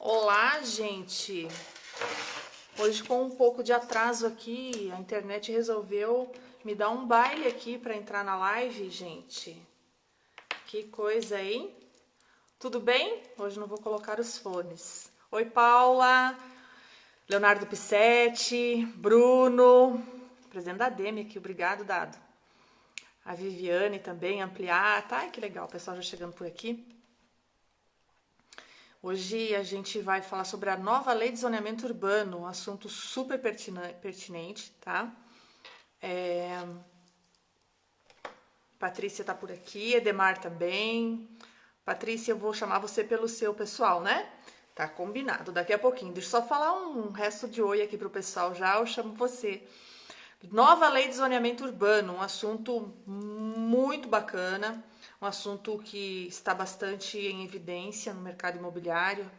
Olá, gente! Hoje com um pouco de atraso aqui, a internet resolveu me dar um baile aqui para entrar na live, gente. Que coisa, hein? Tudo bem? Hoje não vou colocar os fones. Oi, Paula, Leonardo Pissetti, Bruno, presidente da Demi aqui, obrigado, Dado. A Viviane também, ampliar, tá? Ai, que legal, o pessoal já chegando por aqui. Hoje a gente vai falar sobre a nova lei de zoneamento urbano, um assunto super pertinente, tá? Patrícia tá por aqui, Edemar também. Patrícia, eu vou chamar você pelo seu pessoal, né? Tá combinado, daqui a pouquinho. Deixa eu só falar um resto de oi aqui pro pessoal já, eu chamo você. Nova lei de zoneamento urbano, um assunto muito bacana, um assunto que está bastante em evidência no mercado imobiliário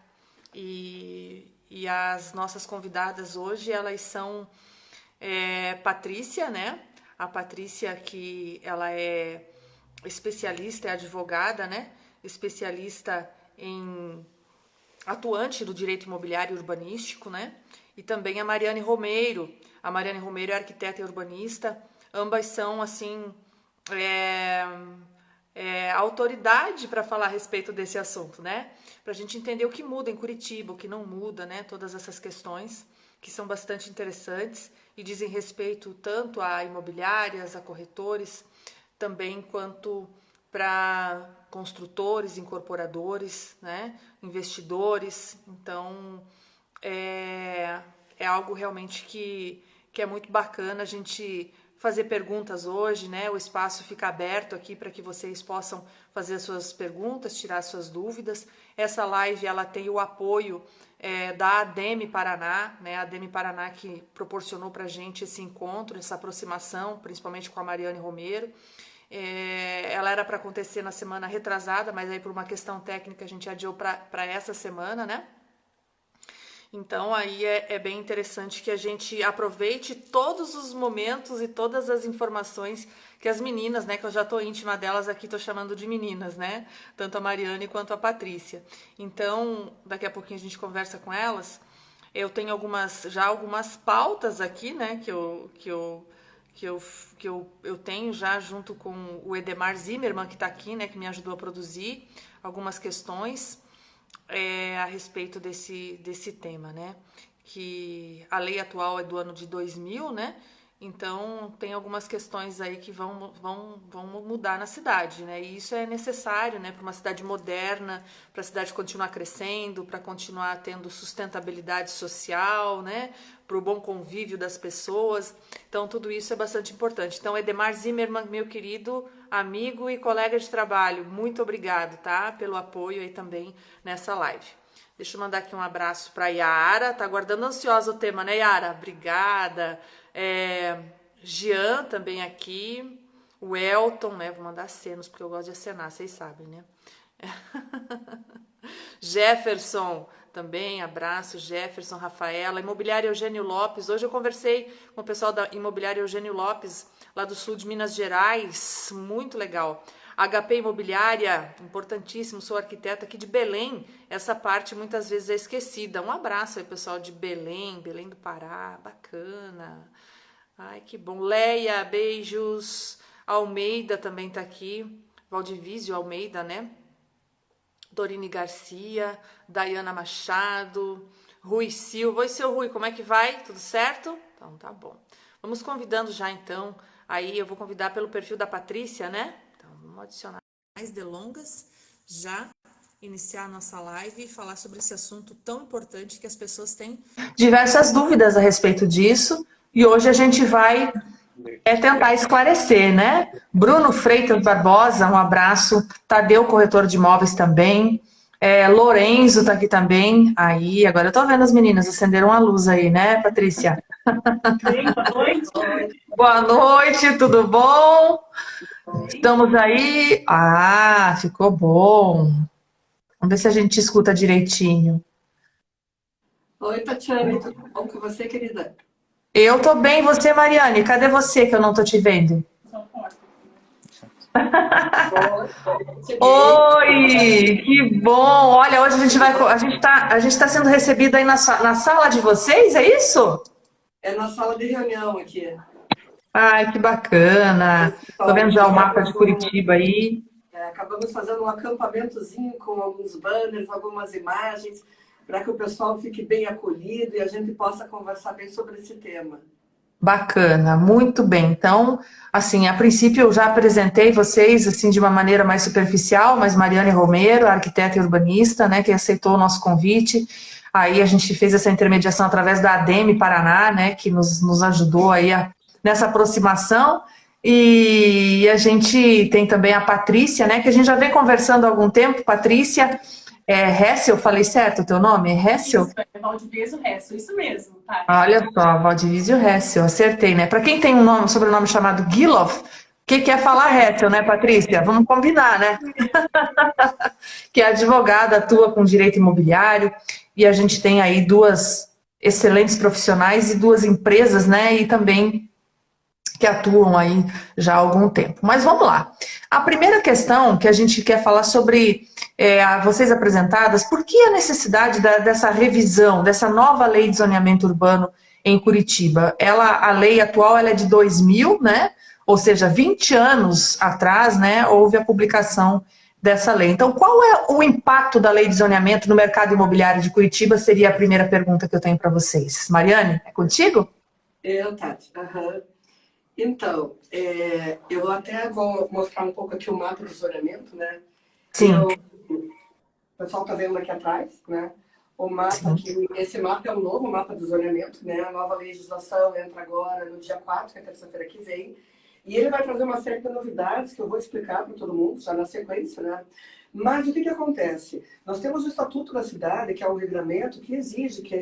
e as nossas convidadas hoje, elas são Patrícia, né? A Patrícia que ela é especialista, é advogada, né? Especialista em atuante do direito imobiliário e urbanístico, né? E também a Mariane Romeiro. A Mariane Romeiro é arquiteta e urbanista. Ambas são, assim, autoridade para falar a respeito desse assunto, né? Para a gente entender o que muda em Curitiba, o que não muda, né? Todas essas questões que são bastante interessantes e dizem respeito tanto a imobiliárias, a corretores, também quanto para construtores, incorporadores, né? Investidores. Então, é algo realmente que é muito bacana a gente fazer perguntas hoje, né? O espaço fica aberto aqui para que vocês possam fazer as suas perguntas, tirar as suas dúvidas. Essa live ela tem o apoio da ADEME Paraná, né? A ADEME Paraná que proporcionou para a gente esse encontro, essa aproximação, principalmente com a Mariane Romeiro. Ela era para acontecer na semana retrasada, mas aí por uma questão técnica a gente adiou para essa semana, né? Então aí é bem interessante que a gente aproveite todos os momentos e todas as informações que as meninas, né, que eu já tô íntima delas aqui, tô chamando de meninas, né, tanto a Mariane quanto a Patrícia. Então, daqui a pouquinho a gente conversa com elas. Eu tenho algumas pautas aqui, né, que eu tenho já junto com o Edemar Zimmermann, que está aqui, né, que me ajudou a produzir algumas questões a respeito desse tema, né? Que a lei atual é do ano de 2000, né? Então, tem algumas questões aí que vão mudar na cidade, né? E isso é necessário, né? Para uma cidade moderna, para a cidade continuar crescendo, para continuar tendo sustentabilidade social, né? Para o bom convívio das pessoas. Então, tudo isso é bastante importante. Então, Edemar Zimmermann, meu querido amigo e colega de trabalho, muito obrigado, tá? Pelo apoio aí também nessa live. Deixa eu mandar aqui um abraço para Yara, tá aguardando ansiosa o tema, né, Yara? Obrigada. Jean também aqui, o Elton, né? Vou mandar acenos, porque eu gosto de acenar, vocês sabem, né? Jefferson, também, abraço, Jefferson, Rafaela, Imobiliária Eugênio Lopes. Hoje eu conversei com o pessoal da Imobiliária Eugênio Lopes, lá do sul de Minas Gerais, muito legal. HP Imobiliária, importantíssimo, sou arquiteta aqui de Belém, essa parte muitas vezes é esquecida. Um abraço aí, pessoal de Belém, Belém do Pará, bacana. Ai, que bom. Leia, beijos. Almeida também tá aqui, Valdivísio Almeida, né? Dorine Garcia, Dayana Machado, Rui Silva. Oi, seu Rui, como é que vai? Tudo certo? Então, tá bom. Vamos convidando já, então. Aí eu vou convidar pelo perfil da Patrícia, né? Então, vamos adicionar mais delongas, já iniciar a nossa live e falar sobre esse assunto tão importante que as pessoas têm diversas dúvidas a respeito disso. E hoje a gente vai tentar esclarecer, né? Bruno Freitas Barbosa, um abraço. Tadeu, corretor de imóveis também. Lorenzo tá aqui também. Aí, agora eu tô vendo as meninas acenderam a luz aí, né, Patrícia? Sim, boa noite. Boa noite, tudo bom? Estamos aí. Ah, ficou bom. Vamos ver se a gente escuta direitinho. Oi, Tatiane, tudo bom com você, querida? Eu tô bem, você, Mariane? Cadê você que eu não tô te vendo? Cheguei. Oi, que bom! Olha, hoje a gente vai, a gente tá sendo recebida aí na sala de vocês, é isso? É na sala de reunião aqui. Ai, que bacana! Tô Então, a vendo já gente o vai mapa de fazer um, Curitiba aí. acabamos fazendo um acampamentozinho com alguns banners, algumas imagens, para que o pessoal fique bem acolhido e a gente possa conversar bem sobre esse tema. Bacana, muito bem. Então, assim, a princípio eu já apresentei vocês assim de uma maneira mais superficial, mas Mariane Romero, arquiteta e urbanista, né, que aceitou o nosso convite. Aí a gente fez essa intermediação através da ADEME Paraná, né, que nos ajudou aí nessa aproximação. E a gente tem também a Patrícia, né, que a gente já vem conversando há algum tempo. Patrícia Hessel, falei certo o teu nome? É Hessel? Isso, é Valdivieso Resto, isso mesmo, tá? Olha só, Valdivieso Hessel, acertei, né? Para quem tem um sobrenome chamado Giloff, o que quer falar Hessel, né, Patrícia? Vamos combinar, né? Que é advogada, atua com direito imobiliário, e a gente tem aí duas excelentes profissionais e duas empresas, né? E também que atuam aí já há algum tempo. Mas vamos lá. A primeira questão que a gente quer falar sobre vocês apresentadas, por que a necessidade dessa revisão, dessa nova lei de zoneamento urbano em Curitiba? A lei atual ela é de 2000, né? Ou seja, 20 anos atrás, né, houve a publicação dessa lei. Então, qual é o impacto da lei de zoneamento no mercado imobiliário de Curitiba? Seria a primeira pergunta que eu tenho para vocês. Mariane, é contigo? Tati. Aham. Então, eu até vou mostrar um pouco aqui o mapa do zoneamento, né? Sim. O pessoal está vendo aqui atrás, né? O mapa Sim. aqui, esse mapa é o novo mapa do zoneamento, né? A nova legislação entra agora no dia 4, que é terça-feira que vem. E ele vai trazer uma série de novidades que eu vou explicar para todo mundo, já na sequência, né? Mas o que acontece? Nós temos o Estatuto da Cidade, que é um regulamento que exige que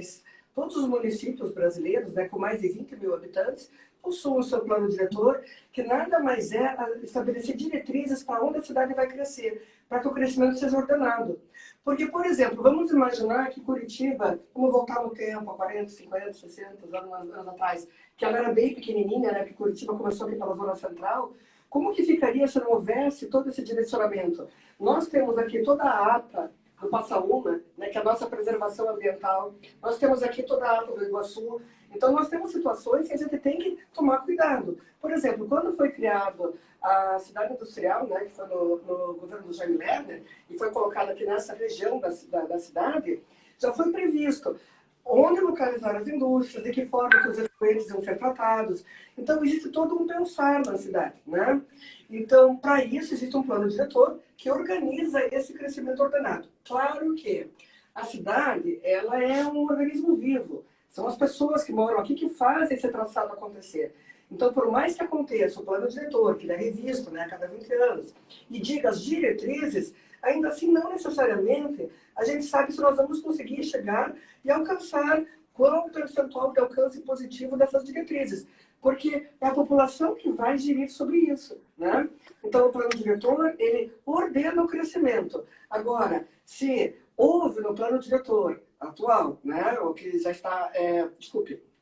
todos os municípios brasileiros, né, com mais de 20 mil habitantes, possuam o seu plano diretor, que nada mais é estabelecer diretrizes para onde a cidade vai crescer, para que o crescimento seja ordenado. Porque, por exemplo, vamos imaginar que Curitiba, vamos voltar no tempo, há 40, 50, 60 anos atrás, que ela era bem pequenininha, né, que Curitiba começou aqui pela zona central, como que ficaria se não houvesse todo esse direcionamento? Nós temos aqui toda a APA do Passaúma, né, que é a nossa preservação ambiental, nós temos aqui toda a APA do Iguaçu, então nós temos situações que a gente tem que tomar cuidado. Por exemplo, quando foi criado a cidade industrial, né, que foi no governo do Jaime Lerner, e foi colocada aqui nessa região da cidade, já foi previsto onde localizar as indústrias, de que forma que os efluentes iam ser tratados. Então, existe todo um pensar na cidade, né? Então, para isso, existe um plano diretor que organiza esse crescimento ordenado. Claro que a cidade, ela é um organismo vivo. São as pessoas que moram aqui que fazem esse traçado acontecer. Então, por mais que aconteça o plano diretor, que ele é revisto, né, a cada 20 anos, e diga as diretrizes, ainda assim, não necessariamente, a gente sabe se nós vamos conseguir chegar e alcançar qual o percentual de alcance positivo dessas diretrizes. Porque é a população que vai gerir sobre isso, né? Então, o plano diretor, ele ordena o crescimento. Agora, se houve no plano diretor atual, né, o que já está,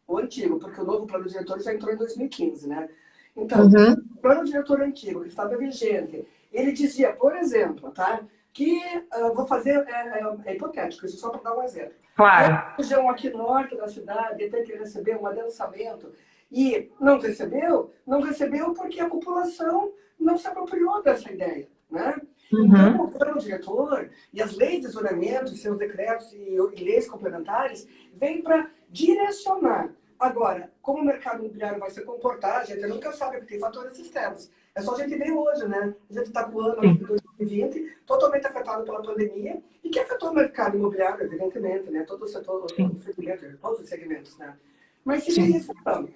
o antigo, porque o novo plano diretor já entrou em 2015, né? Então, o plano diretor antigo, que estava vigente, ele dizia, por exemplo, tá, que, vou fazer, é hipotético, isso só para dar um exemplo. Claro. A região aqui norte da cidade tem que receber um adensamento e não recebeu porque a população não se apropriou dessa ideia, né? Então, o plano diretor e as leis de zoneamento, seus decretos e leis complementares, vêm para direcionar. Agora, como o mercado imobiliário vai se comportar, a gente nunca sabe, porque tem fatores externos. É só a gente ver hoje, né? A gente está com o ano de 2020 totalmente afetado pela pandemia e que afetou o mercado imobiliário, evidentemente, né? Todo o setor, todos os segmentos, né? Mas seria isso, então.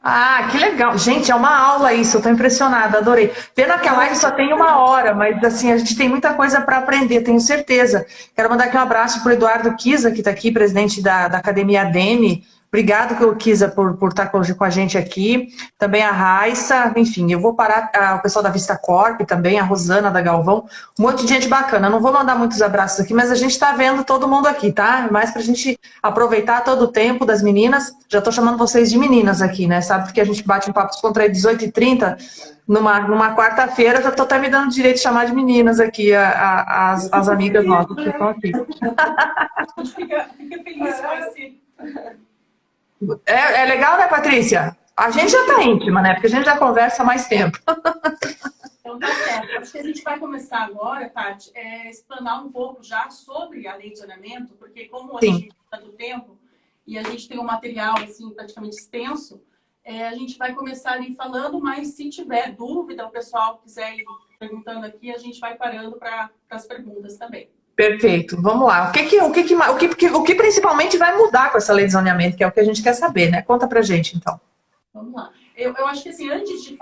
Ah, que legal. Gente, é uma aula isso, eu tô impressionada, adorei. Pena que a live só tem 1 hora, mas assim, a gente tem muita coisa para aprender, tenho certeza. Quero mandar aqui um abraço pro Eduardo Kiza, que está aqui, presidente da Academia ADEME, Obrigado, Kisa, por estar com a gente aqui. Também a Raissa, enfim, eu vou parar, o pessoal da Vista Corp também, a Rosana da Galvão, um monte de gente bacana. Eu não vou mandar muitos abraços aqui, mas a gente está vendo todo mundo aqui, tá? Mais para a gente aproveitar todo o tempo das meninas. Já estou chamando vocês de meninas aqui, né? Sabe, porque a gente bate um papo descontraído 18h30, numa quarta-feira, já estou até me dando direito de chamar de meninas aqui, as amigas nossas que estão aqui. A gente fica feliz com esse... É legal, né, Patrícia? A gente já tá íntima, né? Porque a gente já conversa há mais tempo. Então tá certo. Acho que a gente vai começar agora, Tati, explanar um pouco já sobre a lei de zoneamento, porque como a gente está do tempo e a gente tem um material assim, praticamente extenso, a gente vai começar ali falando, mas se tiver dúvida, o pessoal quiser ir perguntando aqui, a gente vai parando para as perguntas também. Perfeito, vamos lá. O que principalmente vai mudar com essa lei de zoneamento, que é o que a gente quer saber, né? Conta pra gente, então. Vamos lá. Eu acho que assim, antes de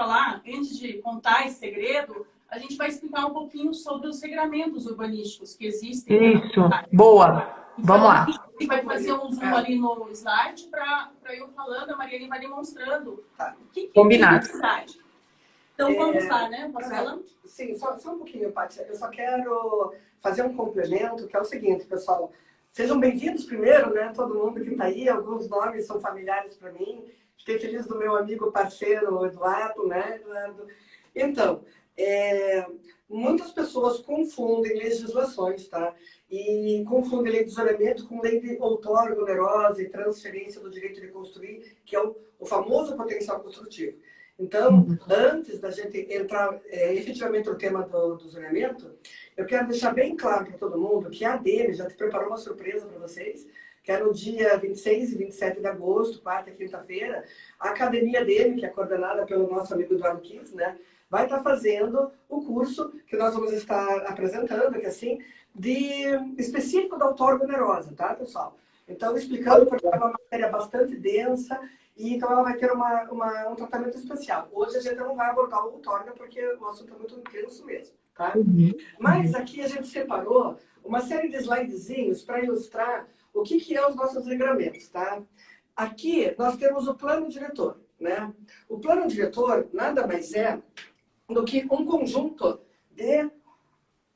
contar esse segredo, a gente vai explicar um pouquinho sobre os regramentos urbanísticos que existem. Isso, boa. Então, vamos lá. A gente vai fazer um zoom ali no slide para eu falando, a Mariane vai demonstrando o que Combinado. É a cidade. Então vamos lá, né? Marcela? Sim, só um pouquinho, Paty. Eu só quero fazer um complemento, que é o seguinte, pessoal. Sejam bem-vindos primeiro, né? Todo mundo que está aí. Alguns nomes são familiares para mim. Fiquei feliz do meu amigo parceiro Eduardo, né, Eduardo? Então, muitas pessoas confundem legislações, tá? E confundem lei de zoneamento com lei de outorga onerosa e transferência do direito de construir, que é o famoso potencial construtivo. Então, antes da gente entrar efetivamente no tema do zoneamento, eu quero deixar bem claro para todo mundo que a ADM já te preparou uma surpresa para vocês, que é no dia 26 e 27 de agosto, quarta e quinta-feira, a academia ADM, que é coordenada pelo nosso amigo Eduardo Kiss, né, vai estar fazendo o curso que nós vamos estar apresentando, que assim, específico da outorga onerosa, tá, pessoal? Então, explicando, porque é uma matéria bastante densa, e então ela vai ter um tratamento especial. Hoje a gente não vai abordar o outorga, porque o assunto é muito intenso mesmo, tá? Mas aqui a gente separou uma série de slidezinhos para ilustrar o que é os nossos regramentos, tá? Aqui nós temos o plano diretor, né? O plano diretor nada mais é do que um conjunto de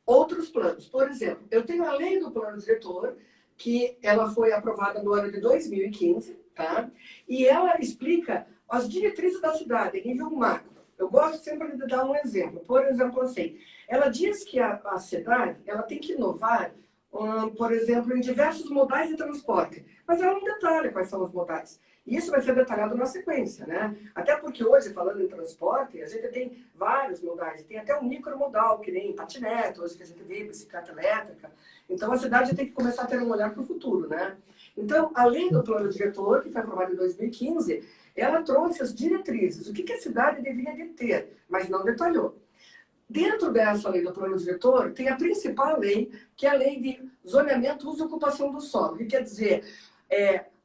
outros planos. Por exemplo, eu tenho a lei do plano diretor, que ela foi aprovada no ano de 2015, tá? E ela explica as diretrizes da cidade em nível macro. Eu gosto sempre de dar um exemplo. Por exemplo, assim, ela diz que a cidade ela tem que inovar, por exemplo, em diversos modais de transporte. Mas ela não detalha quais são os modais. E isso vai ser detalhado na sequência, né? Até porque hoje, falando em transporte, a gente tem vários modais. Tem até um micromodal, que nem patinete, hoje que a gente vê, bicicleta elétrica. Então, a cidade tem que começar a ter um olhar para o futuro, né? Então, além do plano diretor, que foi aprovado em 2015, ela trouxe as diretrizes, o que a cidade deveria de ter, mas não detalhou. Dentro dessa lei do plano diretor, tem a principal lei, que é a lei de zoneamento, uso e ocupação do solo. Que quer dizer,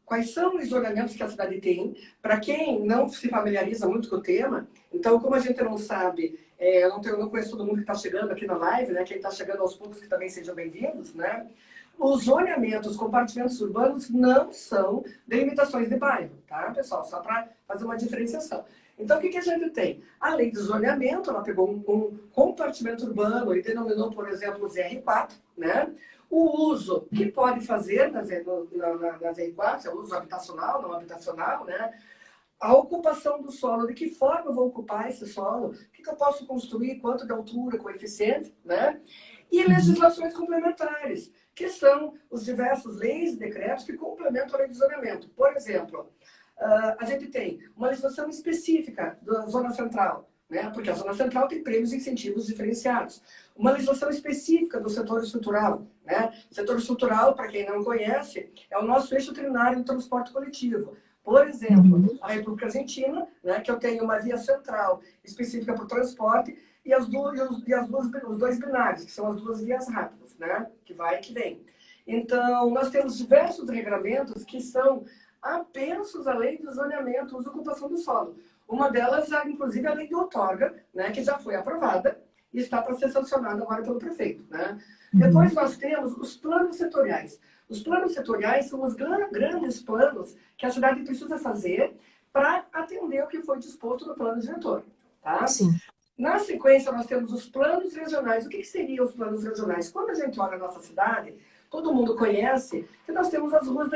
quais são os zoneamentos que a cidade tem. Para quem não se familiariza muito com o tema, então, como a gente não sabe, eu não conheço todo mundo que está chegando aqui na live, né? Quem está chegando aos poucos que também sejam bem-vindos, né? Os zoneamentos, os compartimentos urbanos não são delimitações de bairro, tá, pessoal? Só para fazer uma diferenciação. Então, o que a gente tem? A lei de zoneamento, ela pegou um compartimento urbano e denominou, por exemplo, os R4, né? O uso que pode fazer nas R4, é o uso habitacional, não habitacional, né? A ocupação do solo, de que forma eu vou ocupar esse solo, o que eu posso construir, quanto de altura, coeficiente, né? E legislações complementares, que são os diversos leis e decretos que complementam a lei de zoneamento. Por exemplo, a gente tem uma legislação específica da Zona Central, né? Porque a Zona Central tem prêmios e incentivos diferenciados. Uma legislação específica do setor estrutural, né? O setor estrutural, para quem não conhece, é o nosso eixo trinário do transporte coletivo. Por exemplo, a República Argentina, né, que eu tenho uma via central específica para o transporte, e os dois binários, que são as duas vias rápidas, né? Que vai e que vem. Então, nós temos diversos regramentos que são apensos à lei do zoneamento, uso e ocupação do solo. Uma delas, inclusive, a lei de outorga, né? Que já foi aprovada e está para ser sancionado agora pelo prefeito, né? Depois nós temos os planos setoriais. Os planos setoriais são os grandes planos que a cidade precisa fazer para atender o que foi disposto no plano diretor, tá? Sim. Na sequência, nós temos os planos regionais. O que seriam os planos regionais? Quando a gente olha a nossa cidade, todo mundo conhece que nós temos as ruas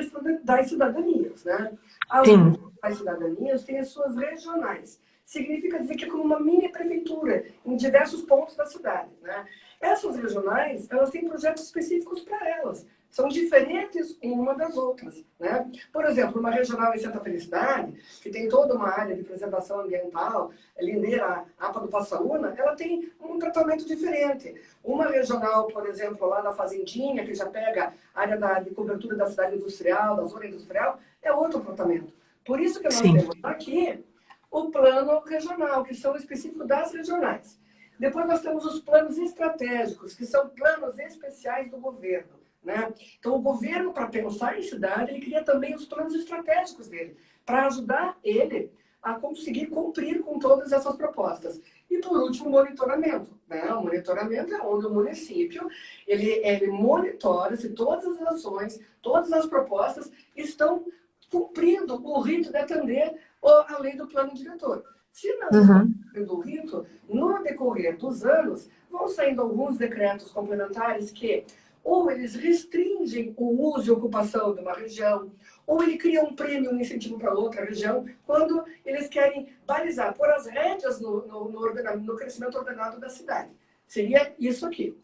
das cidadanias, né? As ruas das cidadanias têm as suas regionais. Significa dizer que é como uma mini prefeitura em diversos pontos da cidade, né? Essas regionais, elas têm projetos específicos para elas. São diferentes uma das outras, né? Por exemplo, uma regional em Santa Felicidade, que tem toda uma área de preservação ambiental, Lindeira, APA do Passaúna, ela tem um tratamento diferente. Uma regional, por exemplo, lá na Fazendinha, que já pega a área de cobertura da cidade industrial, da zona industrial, é outro tratamento. Por isso que nós temos aqui o plano regional, que são específicos das regionais. Depois nós temos os planos estratégicos, que são planos especiais do governo, né? Então, o governo, para pensar em cidade, ele cria também os planos estratégicos dele, para ajudar ele a conseguir cumprir com todas essas propostas. E, por último, o monitoramento, né? O monitoramento é onde o município ele monitora se todas as ações, todas as propostas estão cumprindo o rito de atender a lei do plano diretor. Se não está cumprindo o rito, no decorrer dos anos, vão saindo alguns decretos complementares que ou eles restringem o uso e ocupação de uma região, ou ele cria um prêmio, um incentivo para outra região, quando eles querem balizar, pôr as rédeas no crescimento ordenado da cidade. Seria isso aqui.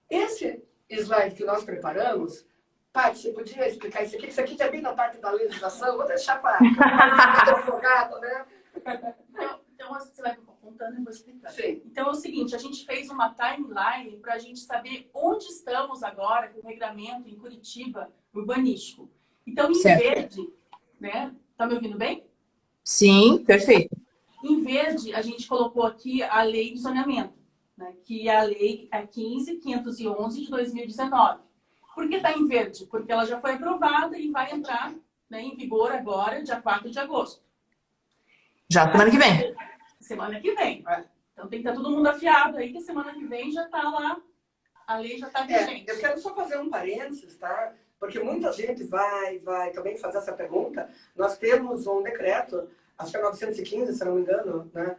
Esse slide que nós preparamos, Paty, você podia explicar isso aqui? Isso aqui já é bem na parte da legislação, vou deixar para advogado, né? Então, você vai contando e eu vou explicar. Sim. Então, é o seguinte, a gente fez uma timeline para a gente saber onde estamos agora com o regramento em Curitiba urbanístico. Então, em verde, né? Tá me ouvindo bem? Sim, perfeito. Em verde, a gente colocou aqui a lei de zoneamento, né? Que é a lei 15.511 de 2019. Por que está em verde? Porque ela já foi aprovada e vai entrar, né, em vigor agora, dia 4 de agosto. Já semana que vem. Semana que vem. Então tem que estar todo mundo afiado aí, que semana que vem já está lá, a lei já está vigente. Eu quero só fazer um parênteses, tá? Porque muita gente vai também fazer essa pergunta. Nós temos um decreto, acho que é 915, se não me engano, né?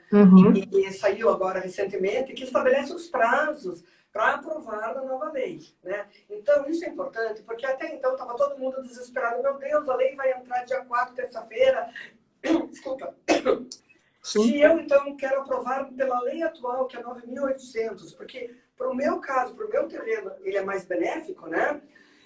E saiu agora recentemente, que estabelece os prazos para aprovar a nova lei, né? Então, isso é importante, porque até então estava todo mundo desesperado. Meu Deus, a lei vai entrar dia 4, terça-feira. Desculpa. Se eu, então, quero aprovar pela lei atual, que é 9.800, porque para o meu caso, para o meu terreno, ele é mais benéfico, né?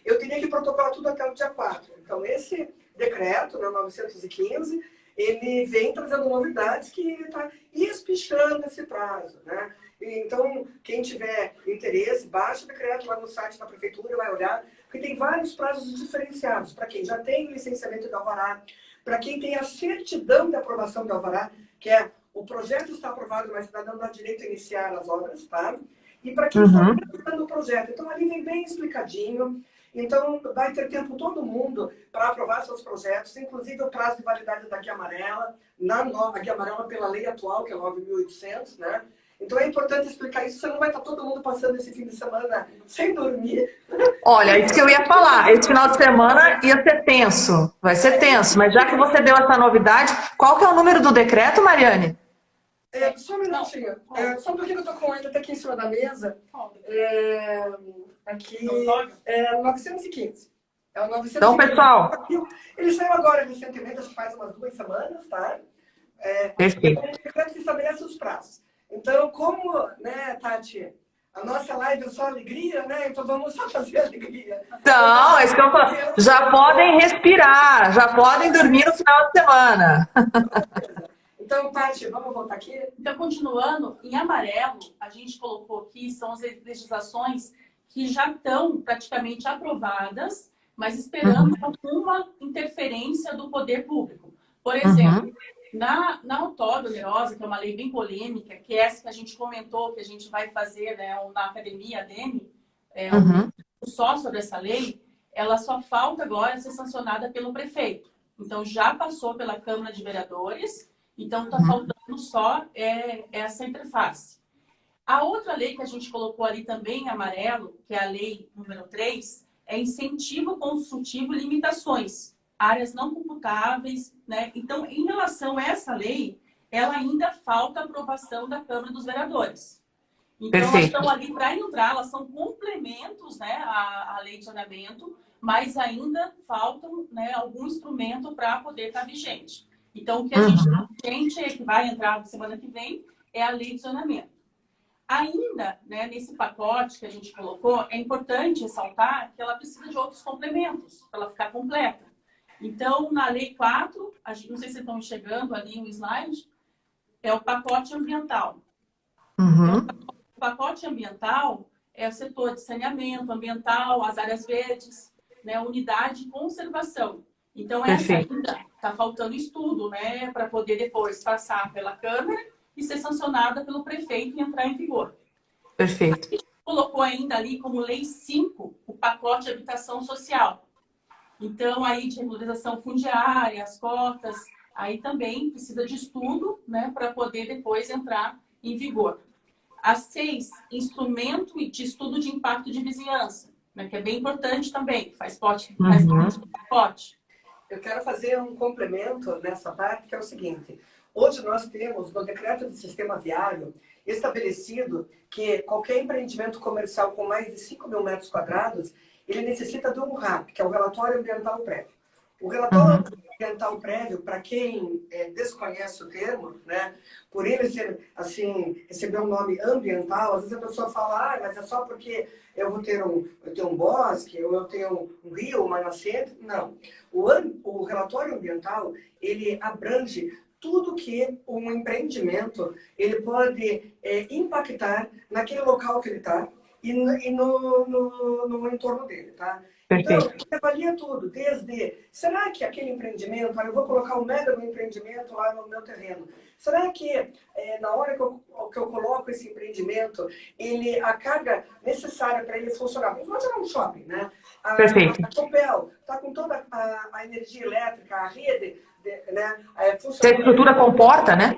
Eu teria que protocolar tudo até o dia 4. Então, esse decreto, né, 915, ele vem trazendo novidades que está espichando esse prazo, né? Então, quem tiver interesse, baixa o decreto lá no site da prefeitura, vai olhar, porque tem vários prazos diferenciados, para quem já tem o licenciamento do alvará, para quem tem a certidão de aprovação do alvará, que é o projeto está aprovado, mas ainda não dá direito a iniciar as obras, tá? E para quem está apresentando o projeto. Então, ali vem bem explicadinho. Então, vai ter tempo todo mundo para aprovar seus projetos, inclusive o prazo de validade da Guia Amarela, a Guia Amarela pela lei atual, que é 9.800, né? Então, é importante explicar isso, senão vai estar todo mundo passando esse fim de semana sem dormir. Olha, isso que eu ia falar. Esse final de semana ia ser tenso. Vai ser tenso. Mas já que você deu essa novidade, qual que é o número do decreto, Mariane? Só um minutinho. Só um pouquinho que eu estou com ele aqui em cima da mesa. Aqui é 915. É o 915. Então, pessoal. Ele saiu agora recentemente, acho que faz umas 2 semanas, tá? Perfeito. É um decreto que estabelece os prazos. Então, como, né, Tati, a nossa live é só alegria, né? Então vamos só fazer alegria. Não, isso que eu falo. Já podem respirar, já podem dormir no final de semana. Então, Tati, vamos voltar aqui? Então, continuando, em amarelo, a gente colocou aqui, são as legislações que já estão praticamente aprovadas, mas esperando alguma interferência do poder público. Por exemplo, na outorga onerosa, que é uma lei bem polêmica, que é essa que a gente comentou, que a gente vai fazer, né, na academia, a DEME, só sobre essa lei, ela só falta agora ser sancionada pelo prefeito. Então, já passou pela Câmara de Vereadores, então está faltando só essa interface. A outra lei que a gente colocou ali também em amarelo, que é a lei número 3, é incentivo construtivo e limitações, áreas não computáveis, né? Então, em relação a essa lei, ela ainda falta aprovação da Câmara dos Vereadores. Então, elas estão ali para entrar, elas são complementos, né, à lei de zoneamento, mas ainda faltam, né, algum instrumento para poder estar vigente. Então, o que a gente que vai entrar na semana que vem é a lei de zoneamento. Ainda, né, nesse pacote que a gente colocou, é importante ressaltar que ela precisa de outros complementos para ela ficar completa. Então, na Lei 4, não sei se vocês estão enxergando ali o slide, é o pacote ambiental. Então, o pacote ambiental é o setor de saneamento ambiental, as áreas verdes, né, unidade de conservação. Então, essa ainda está faltando estudo, né, para poder depois passar pela Câmara e ser sancionada pelo prefeito e entrar em vigor. Perfeito. A gente colocou ainda ali como Lei 5 o pacote de habitação social. Então, aí de regularização fundiária, as cotas, aí também precisa de estudo, né, para poder depois entrar em vigor. A 6, instrumento de estudo de impacto de vizinhança, né, que é bem importante também, faz parte do pacote. Eu quero fazer um complemento nessa parte, que é o seguinte. Hoje nós temos, no decreto de sistema viário, estabelecido que qualquer empreendimento comercial com mais de 5.000 metros quadrados, ele necessita de um RAP, que é o Relatório Ambiental Prévio. O Relatório Ambiental Prévio, para quem desconhece o termo, né, por ele ser, assim, receber um nome ambiental, às vezes a pessoa fala, mas é só porque eu vou ter um bosque, ou eu tenho um rio, uma nascente. Não. O relatório ambiental, ele abrange tudo que um empreendimento ele pode impactar naquele local que ele está e no entorno dele, tá? Então, ele avalia tudo, desde, será que aquele empreendimento, eu vou colocar um mega no empreendimento lá no meu terreno, será que na hora que eu coloco esse empreendimento, a carga necessária para ele funcionar, vamos imaginar um shopping, né? A Copel está com toda a energia elétrica, a rede, né? Se a estrutura comporta, né?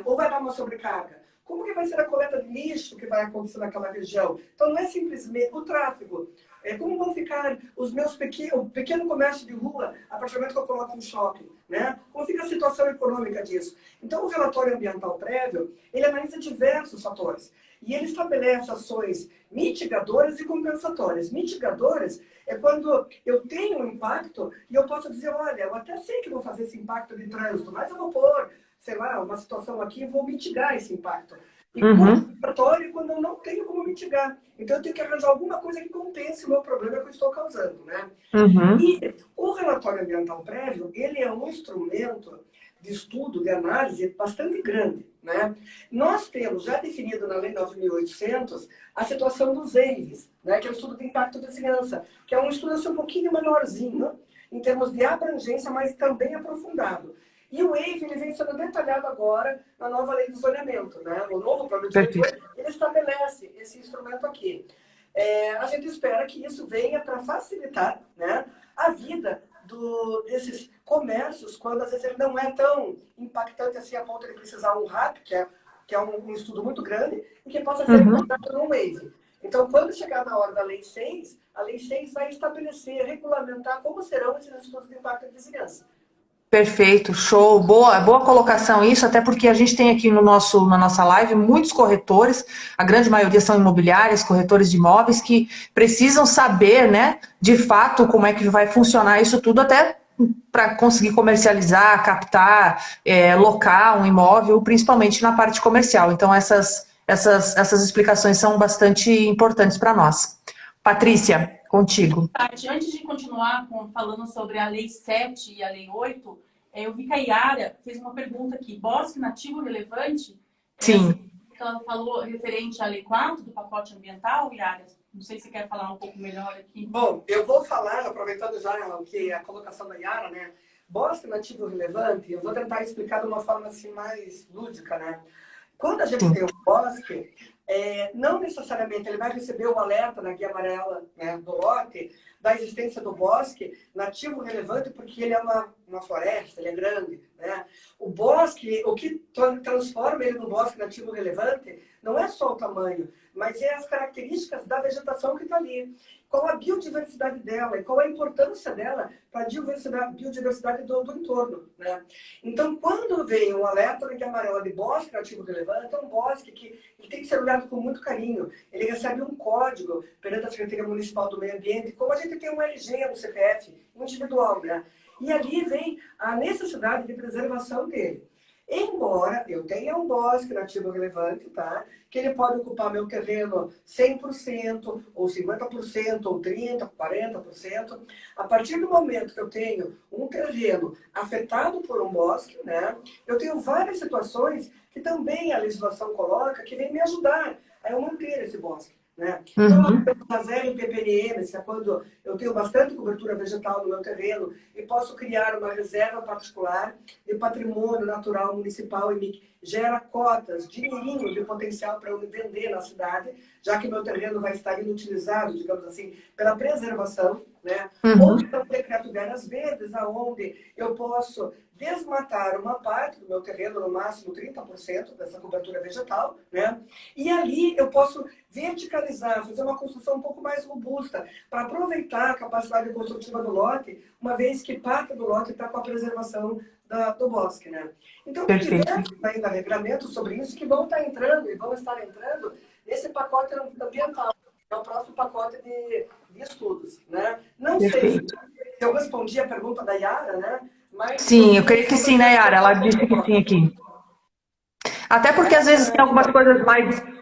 Ou vai dar uma sobrecarga. Como que vai ser a coleta de lixo que vai acontecer naquela região? Então, não é simplesmente o tráfego. Como vão ficar o pequeno comércio de rua a partir do momento que eu coloco um shopping? Né? Como fica a situação econômica disso? Então, o relatório ambiental prévio, ele analisa diversos fatores. E ele estabelece ações mitigadoras e compensatórias. Mitigadoras é quando eu tenho um impacto e eu posso dizer, olha, eu até sei que vou fazer esse impacto de trânsito, mas eu vou pôr, sei lá, uma situação aqui e vou mitigar esse impacto. E compensatório quando eu não tenho como mitigar. Então, eu tenho que arranjar alguma coisa que compense o meu problema que eu estou causando, né? E o relatório ambiental prévio, ele é um instrumento de estudo, de análise bastante grande, né? Nós temos já definido na Lei 9.800 a situação dos EIVs, né? Que é o estudo de impacto da vizinhança, que é um estudo assim, um pouquinho menorzinho, em termos de abrangência, mas também aprofundado. E o EIV ele vem sendo detalhado agora na nova lei de zoneamento, né? O novo plano de zoneamento, ele estabelece esse instrumento aqui. A gente espera que isso venha para facilitar, né, a vida desses comércios, quando às vezes ele não é tão impactante assim a ponto de precisar um RAP, que é um estudo muito grande, e que possa ser implementado no EIV. Então, quando chegar na hora da Lei 6, a Lei 6 vai estabelecer, regulamentar como serão esses estudos de impacto de vizinhança. Perfeito, show, boa colocação isso, até porque a gente tem aqui na nossa live muitos corretores, a grande maioria são imobiliárias, corretores de imóveis, que precisam saber, né, de fato, como é que vai funcionar isso tudo, até para conseguir comercializar, captar, locar um imóvel, principalmente na parte comercial. Então, essas explicações são bastante importantes para nós. Patrícia, contigo. Antes de continuar falando sobre a Lei 7 e a Lei 8, eu vi que a Yara fez uma pergunta aqui. Bosque nativo relevante? Sim. Ela falou referente à Lei 4 do pacote ambiental, Yara? Não sei se você quer falar um pouco melhor aqui. Bom, eu vou falar, aproveitando já que a colocação da Yara, né? Bosque nativo relevante, eu vou tentar explicar de uma forma assim mais lúdica, né? Quando a gente tem um bosque, não necessariamente ele vai receber o alerta na guia amarela, né, do lote da existência do bosque nativo relevante, porque ele é uma floresta, ele é grande, né? O bosque, o que transforma ele no bosque nativo relevante Não é só o tamanho, mas é as características da vegetação que está ali. Qual a biodiversidade dela e qual a importância dela para a biodiversidade do entorno, né? Então, quando vem um alerta de amarelo de bosque nativo relevante, é um bosque que ele tem que ser olhado com muito carinho. Ele recebe um código perante a Secretaria Municipal do Meio Ambiente, como a gente tem um RG no CPF individual, né? E ali vem a necessidade de preservação dele. Embora eu tenha um bosque nativo relevante, tá? Que ele pode ocupar meu terreno 100%, ou 50%, ou 30%, 40%. A partir do momento que eu tenho um terreno afetado por um bosque, né? Eu tenho várias situações que também a legislação coloca que vem me ajudar a eu manter esse bosque. Né? Então, as LPPNMs, que é quando eu tenho bastante cobertura vegetal no meu terreno e posso criar uma reserva particular de patrimônio natural municipal e me gera cotas, dinheirinho de potencial para eu vender na cidade, já que meu terreno vai estar inutilizado, digamos assim, pela preservação, né? Ou então o decreto de áreas verdes, aonde eu posso desmatar uma parte do meu terreno, no máximo 30% dessa cobertura vegetal, né? E ali eu posso verticalizar, fazer uma construção um pouco mais robusta, para aproveitar a capacidade construtiva do lote, uma vez que parte do lote está com a preservação do bosque, né? Então, tem diversos ainda regramentos sobre isso que vão estar entrando e vão estar entrando nesse pacote ambiental, que é o próximo pacote de estudos, né? Não sei se eu respondi a pergunta da Yara, né? Mas sim, eu creio que sim, né, Yara? Ela disse que sim aqui. Até porque às vezes tem algumas coisas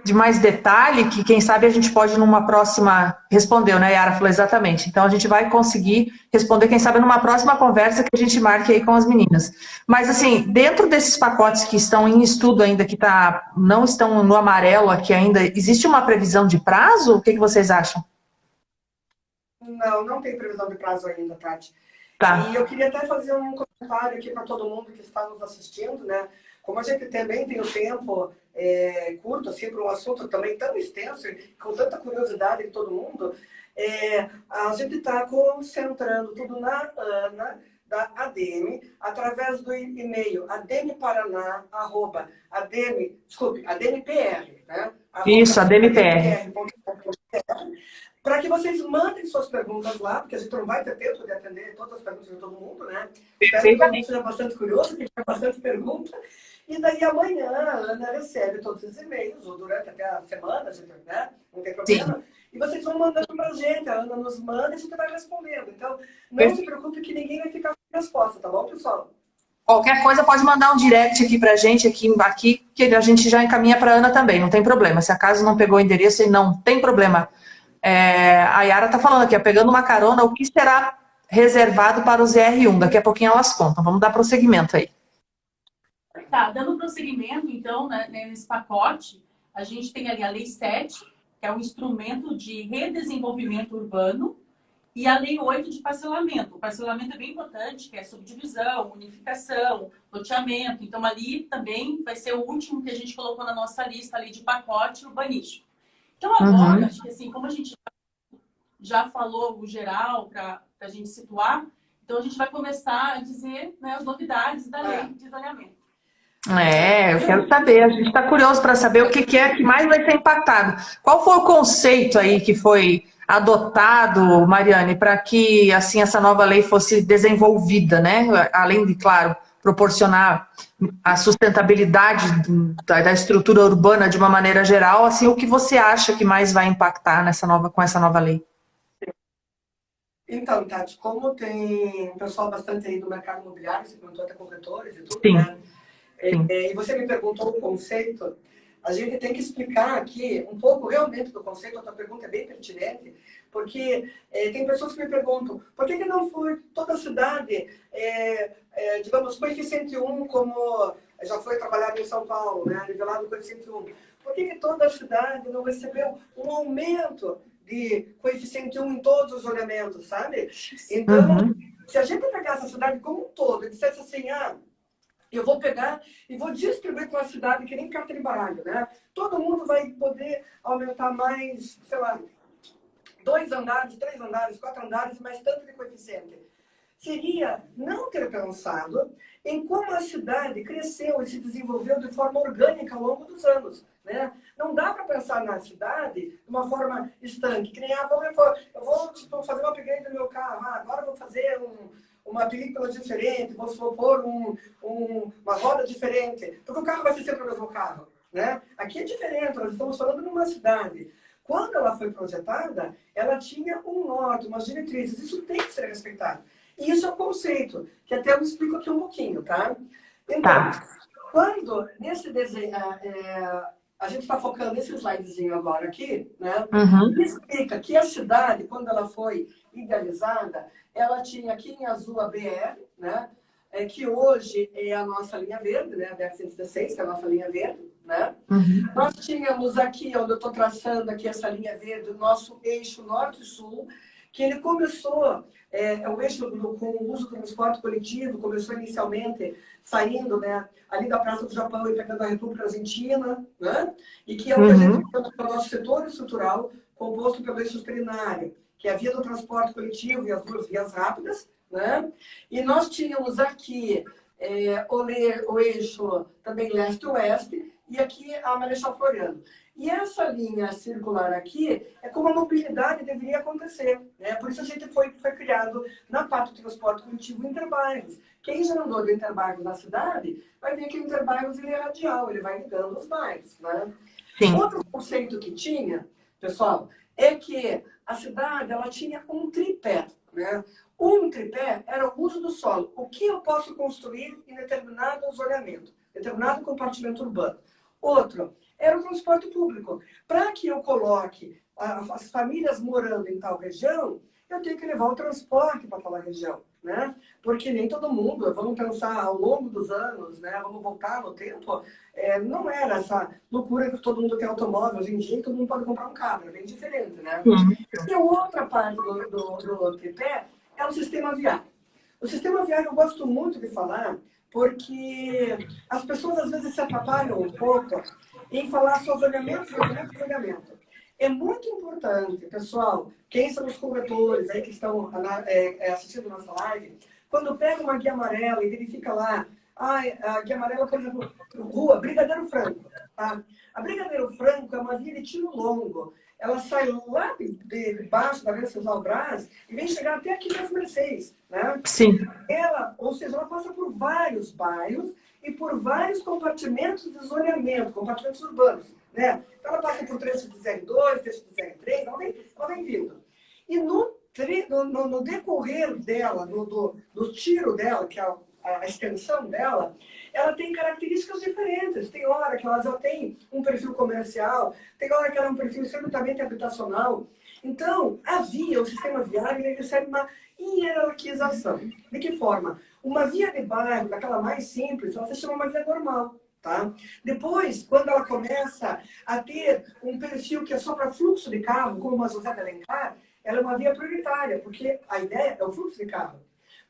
de mais detalhe que, quem sabe, a gente pode numa próxima... Respondeu, né, Yara? Falou exatamente. Então a gente vai conseguir responder, quem sabe, numa próxima conversa que a gente marque aí com as meninas. Mas, assim, dentro desses pacotes que estão em estudo ainda, que não estão no amarelo aqui ainda, existe uma previsão de prazo? O que vocês acham? Não, não tem previsão de prazo ainda, Tati. Tá. E eu queria até fazer um comentário aqui para todo mundo que está nos assistindo, né? Como a gente também tem o tempo curto, assim, para um assunto também tão extenso, com tanta curiosidade de todo mundo, a gente está concentrando tudo na Ana, da ADM, através do e-mail admpr, né? Isso, ADMPR. Para que vocês mandem suas perguntas lá, porque a gente não vai ter tempo de atender todas as perguntas de todo mundo, né? Espero que todo mundo seja bastante curioso, que tenha bastante pergunta. E daí amanhã a Ana recebe todos os e-mails, ou durante até a semana, né? Não tem problema. Sim. E vocês vão mandando para a gente, a Ana nos manda e a gente vai respondendo. Então, não se preocupe que ninguém vai ficar sem resposta, tá bom, pessoal? Qualquer coisa pode mandar um direct aqui pra gente, aqui que a gente já encaminha para a Ana também, não tem problema. Se acaso não pegou o endereço, não tem problema. A Yara está falando aqui, pegando uma carona, o que será reservado para os ZR1? Daqui a pouquinho elas contam. Vamos dar prosseguimento aí. Tá, dando prosseguimento, então, né, nesse pacote, a gente tem ali a Lei 7, que é um instrumento de redesenvolvimento urbano, e a Lei 8 de parcelamento. O parcelamento é bem importante, que é subdivisão, unificação, loteamento. Então, ali também vai ser o último que a gente colocou na nossa lista ali de pacote urbanístico. Então, agora, acho que assim, como a gente já falou o geral para a gente situar, então a gente vai começar a dizer, né, as novidades da lei de zoneamento. Eu quero saber, a gente está curioso para saber o que é que mais vai ser impactado. Qual foi o conceito aí que foi adotado, Mariane, para que assim essa nova lei fosse desenvolvida, né? Além de, claro, proporcionar a sustentabilidade da estrutura urbana de uma maneira geral, assim, o que você acha que mais vai impactar com essa nova lei? Então, Tati, como tem pessoal bastante aí do mercado imobiliário, você perguntou até corretores e tudo, sim, né? Sim. E você me perguntou o conceito, a gente tem que explicar aqui um pouco realmente do conceito, a tua pergunta é bem pertinente, porque tem pessoas que me perguntam, por que não foi toda a cidade, digamos, coeficiente 1, como já foi trabalhado em São Paulo, né, nivelado no coeficiente 1, por que toda a cidade não recebeu um aumento de coeficiente 1 em todos os zoneamentos, sabe? Então, se a gente pegasse a cidade como um todo e dissesse assim, eu vou pegar e vou distribuir com a cidade que nem carta de baralho, né? Todo mundo vai poder aumentar mais, sei lá, 2 andares, 3 andares, 4 andares, mais tanto de coeficiente. seria não ter pensado em como a cidade cresceu e se desenvolveu de forma orgânica ao longo dos anos. Né? Não dá para pensar na cidade de uma forma estanque, que nem eu vou tipo, fazer uma upgrade no meu carro, agora eu vou fazer uma película diferente, vou pôr uma roda diferente, porque o carro vai ser sempre o mesmo carro. Né? Aqui é diferente, nós estamos falando de uma cidade. Quando ela foi projetada, ela tinha um norte, umas diretrizes, isso tem que ser respeitado. E isso é um conceito, que até eu explico aqui um pouquinho, tá? Então, quando nesse desenho, a gente está focando nesse slidezinho agora aqui, né? Explica que a cidade, quando ela foi idealizada, ela tinha aqui em azul a BR, né? Que hoje é a nossa linha verde, né? A BR-116, que é a nossa linha verde, né? Nós tínhamos aqui, onde eu estou traçando aqui essa linha verde, o nosso eixo norte-sul, que ele começou, o eixo com o uso do transporte coletivo, começou inicialmente saindo, né, ali da Praça do Japão e pegando a República Argentina, né? E que é o que a gente chama do nosso setor estrutural, composto pelo eixo trinário, que é a via do transporte coletivo e as duas vias rápidas, né? E nós tínhamos aqui o eixo também leste-oeste, e aqui a Marechal Floriano. E essa linha circular aqui é como a mobilidade deveria acontecer. Né? Por isso a gente foi criado na parte do transporte coletivo interbairros. Quem já andou do interbairro na cidade vai ver que o interbairros ele é radial, ele vai ligando os bairros. Né? Outro conceito que tinha, pessoal, é que a cidade ela tinha um tripé. Né? Um tripé era o uso do solo. O que eu posso construir em determinado zoneamento, determinado compartimento urbano. Outro era o transporte público. Para que eu coloque as famílias morando em tal região, eu tenho que levar o transporte para aquela região. Né? Porque nem todo mundo, vamos pensar ao longo dos anos, né? Vamos voltar no tempo, não era essa loucura que todo mundo tem automóvel. Hoje em dia, todo mundo pode comprar um carro, é bem diferente. Né? E a outra parte do tripé é o sistema viário. O sistema viário eu gosto muito de falar, porque as pessoas às vezes se atrapalham um pouco em falar sobre zoneamento. É muito importante, pessoal, quem são os corretores aí que estão assistindo nossa live, quando pega uma guia amarela e verifica lá, a guia amarela, por exemplo, rua Brigadeiro Franco. Tá? A Brigadeiro Franco é uma via de tiro longo. Ela sai lá de baixo da Venceslau Brás e vem chegar até aqui nas Mercedes, né? Sim. Ou seja, ela passa por vários bairros e por vários compartimentos de zoneamento, compartimentos urbanos, né? Então, ela passa por trecho de 02, trecho de 03, ela vem vindo. E no decorrer dela, do tiro dela, que é a extensão dela, ela tem características diferentes. Tem hora que ela já tem um perfil comercial, tem hora que ela é um perfil extremamente habitacional. Então, o sistema viário, ele recebe uma hierarquização. De que forma? Uma via de bairro, daquela mais simples, ela se chama uma via normal. Tá? Depois, quando ela começa a ter um perfil que é só para fluxo de carro, como uma José de Alencar, ela é uma via prioritária, porque a ideia é o fluxo de carro.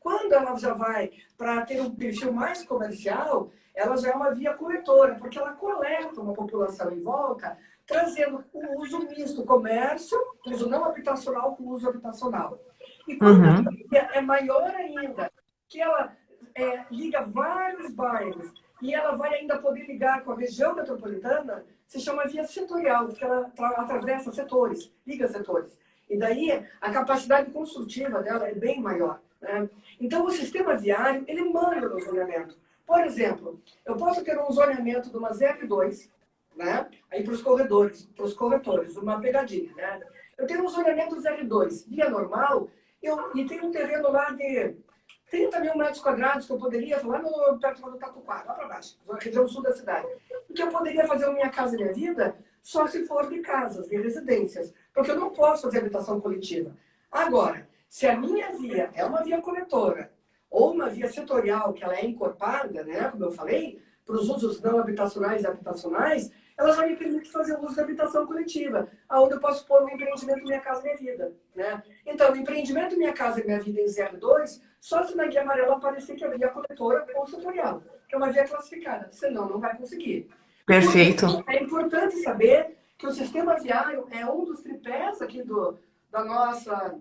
Quando ela já vai para ter um perfil mais comercial, ela já é uma via coletora, porque ela coleta uma população em volta, trazendo o uso misto, comércio, uso não habitacional com uso habitacional. E quando a via é maior ainda, que ela liga vários bairros, e ela vai ainda poder ligar com a região metropolitana, se chama via setorial, porque ela atravessa setores, liga setores. E daí a capacidade construtiva dela é bem maior. Né? Então, o sistema viário, ele manda no zoneamento. Por exemplo, eu posso ter um zoneamento de uma ZR2, né? Aí para os corretores, uma pegadinha. Né? Eu tenho um zoneamento ZR2, via normal, e tem um terreno lá de 30 mil metros quadrados que eu poderia, lá perto do Tatuquara, lá para baixo, na região sul da cidade. E que eu poderia fazer a Minha Casa Minha Vida só se for de casas, de residências, porque eu não posso fazer habitação coletiva. Agora, se a minha via é uma via coletora ou uma via setorial, que ela é encorpada, né, como eu falei, para os usos não habitacionais e habitacionais, ela já me permite fazer o uso da habitação coletiva, onde eu posso pôr o empreendimento Minha Casa Minha Vida. Né? Então, o empreendimento Minha Casa Minha Vida em 02, só se na guia amarela aparecer que é via coletora ou setorial, que é uma via classificada, senão não vai conseguir. Perfeito. É importante saber que o sistema viário é um dos tripés aqui da nossa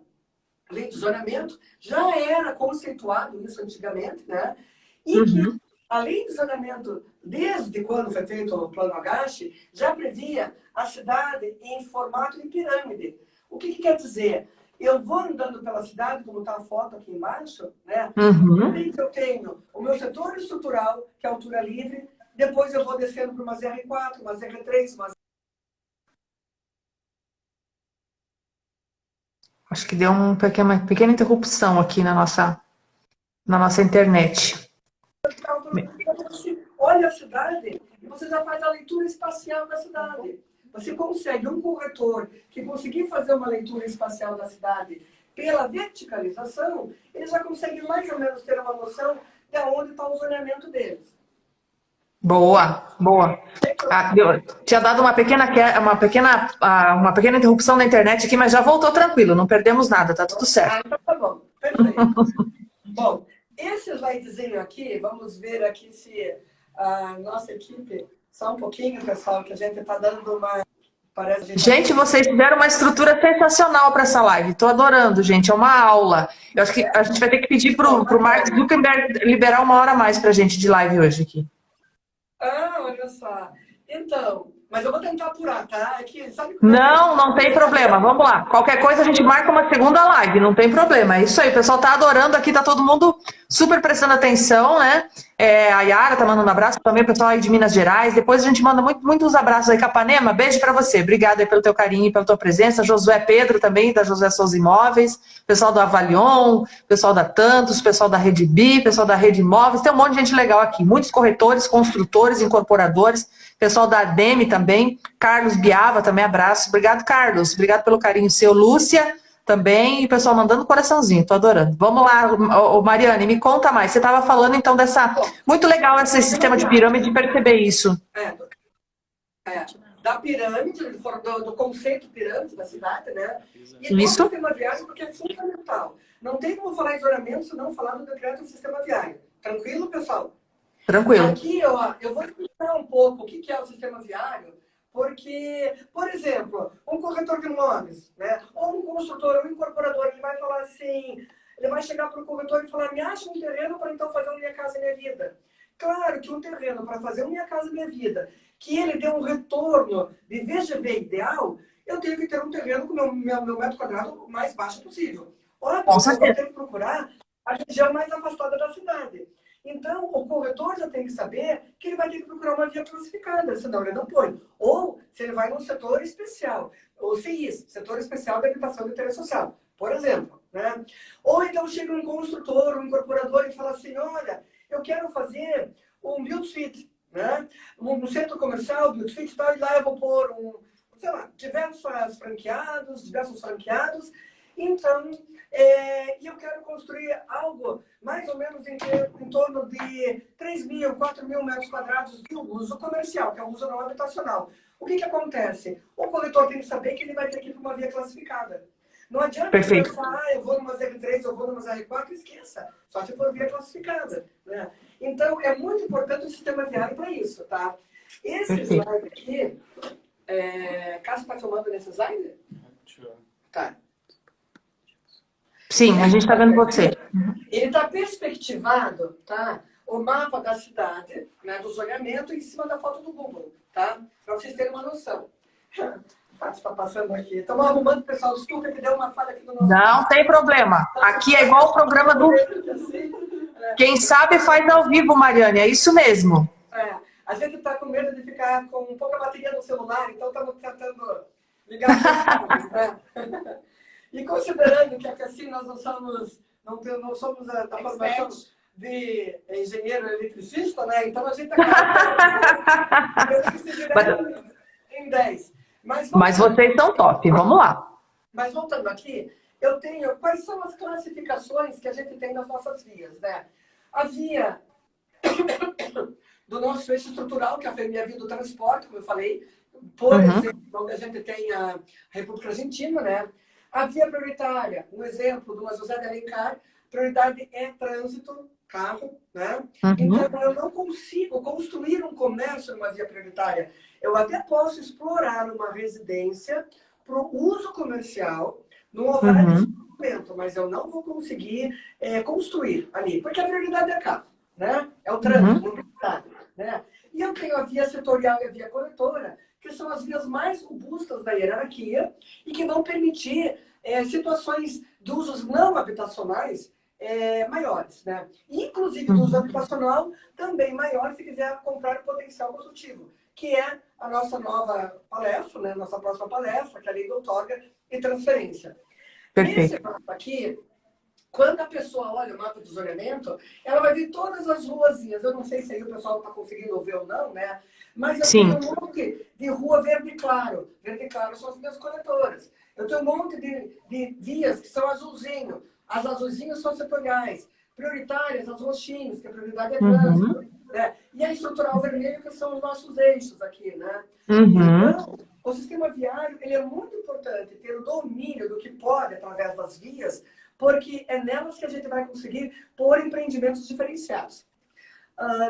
lei de zoneamento, já era conceituado isso antigamente, né? E que a lei de zoneamento, desde quando foi feito o Plano Agache, já previa a cidade em formato de pirâmide. O que quer dizer? Eu vou andando pela cidade, como está a foto aqui embaixo, né? Eu tenho o meu setor estrutural, que é a altura livre, depois eu vou descendo para umas R4, umas R3, umas... Acho que deu uma pequena interrupção aqui na nossa internet. Você olha a cidade e você já faz a leitura espacial da cidade. Você consegue, um corretor que conseguir fazer uma leitura espacial da cidade pela verticalização, ele já consegue mais ou menos ter uma noção de onde está o zoneamento deles. Boa, boa. Tinha dado uma pequena interrupção na internet aqui, mas já voltou tranquilo, não perdemos nada, tá tudo certo. Então tá bom, perfeito. Bom, esse slidezinho aqui, vamos ver aqui se a nossa equipe, só um pouquinho, pessoal, que a gente está dando uma... Gente, vocês tiveram uma estrutura sensacional para essa live. Estou adorando, gente. É uma aula. Eu acho que a gente vai ter que pedir para o Mark Zuckerberg liberar 1 hora a mais para a gente de live hoje aqui. Ah, olha só. Então, mas eu vou tentar apurar, tá? Aqui, sabe não tem problema. Vamos lá. Qualquer coisa a gente marca uma segunda live, não tem problema. É isso aí, o pessoal tá adorando aqui, tá todo mundo super prestando atenção, né? A Yara tá mandando um abraço também, o pessoal aí de Minas Gerais. Depois a gente manda muitos abraços aí, Capanema. Beijo pra você. Obrigada aí pelo teu carinho e pela tua presença. Josué Pedro também, da José Souza Imóveis. Pessoal do Avalion, pessoal da Tantos, pessoal da Rede Bi, pessoal da Rede Imóveis. Tem um monte de gente legal aqui. Muitos corretores, construtores, incorporadores. Pessoal da ADEME também. Carlos Biava também, abraço. Obrigado, Carlos. Obrigado pelo carinho seu. Lúcia também. E o pessoal mandando coraçãozinho. Tô adorando. Vamos lá, Mariane, me conta mais. Você estava falando, então, dessa... Muito legal esse sistema de pirâmide, perceber isso. Da pirâmide, do conceito pirâmide da cidade, né? E isso. do sistema viário, porque é fundamental. Não tem como falar em isolamento se não falar do decreto do sistema viário. Tranquilo, pessoal? Tranquilo. Aqui, ó, eu vou explicar um pouco o que é o sistema viário, porque, por exemplo, um corretor de imóveis, né, ou um construtor, um incorporador, ele vai falar assim, ele vai chegar para o corretor e falar, me acha um terreno para então fazer um Minha Casa Minha Vida. Claro que um terreno para fazer um Minha Casa Minha Vida, que ele dê um retorno de VGV ideal, eu tenho que ter um terreno com o meu metro quadrado o mais baixo possível. Óbvio, eu vou ter que procurar a região mais afastada da cidade. Então, o corretor já tem que saber que ele vai ter que procurar uma via classificada, senão ele não põe. Ou, se ele vai num setor especial, ou CIS, Setor Especial de Habitação de Interesse Social, por exemplo. Né? Ou então chega um construtor, um incorporador e fala assim, olha, eu quero fazer um build suite, né? Um centro comercial, build suite, tal, e lá eu vou pôr diversos franqueados. Então, e eu quero construir algo mais ou menos em torno de 3.000, 4.000 metros quadrados de uso comercial, que é o uso não habitacional. O que acontece? O corretor tem que saber que ele vai ter que ir para uma via classificada. Não adianta pensar, eu vou numa R3, eu vou numa R4, esqueça. Só se for via classificada. Né? Então, é muito importante o sistema viário para isso, tá? Esse slide aqui, Cássio está filmando nesse slide? Tá. Sim, a gente está vendo você. Ele está perspectivado, tá? O mapa da cidade, né, do zoneamento, em cima da foto do Google, tá? Para vocês terem uma noção. Está passando aqui. Estamos arrumando, pessoal. Desculpa que deu uma falha aqui no nosso... Não tem problema. Aqui é igual o programa do... Quem sabe faz ao vivo, Mariane. É isso mesmo. A gente está com medo de ficar com pouca bateria no celular, então estamos tentando ligar os celulares, né? E considerando que assim nós não somos da formação de engenheiro eletricista, né? Então a gente acaba que se virar em 10. Mas vocês são top, vamos lá. Mas voltando aqui, eu tenho... Quais são as classificações que a gente tem nas nossas vias, né? A via do nosso eixo estrutural, que é a Minha Via do Transporte, como eu falei, por exemplo, onde a gente tem a República Argentina, né? A via prioritária, um exemplo do José de Alencar, prioridade é trânsito, carro, né? Então, eu não consigo construir um comércio numa via prioritária. Eu até posso explorar uma residência para o uso comercial, num horário mas eu não vou conseguir construir ali, porque a prioridade é carro, né? É o trânsito, mobilidade, né? E eu tenho a via setorial e a via coletora, que são as vias mais robustas da hierarquia e que vão permitir situações de usos não habitacionais maiores, né? Inclusive do uso habitacional também maior se quiser comprar o potencial construtivo, que é a nossa nova palestra, né? Nossa próxima palestra, que é a lei da outorga e transferência. Perfeito. Nesse mapa aqui, quando a pessoa olha o mapa de zoneamento, ela vai ver todas as ruazinhas. Eu não sei se aí o pessoal está conseguindo ver ou não, né? Mas eu tenho um monte de rua verde claro. Verde claro são as minhas coletoras. Eu tenho um monte de vias que são azulzinho. As azulzinhas são setoriais. Prioritárias, as roxinhas, que a prioridade é trânsito. Né? E a estrutural vermelho, que são os nossos eixos aqui, né? Então, o sistema viário ele é muito importante ter o domínio do que pode através das vias, porque é nelas que a gente vai conseguir pôr empreendimentos diferenciados.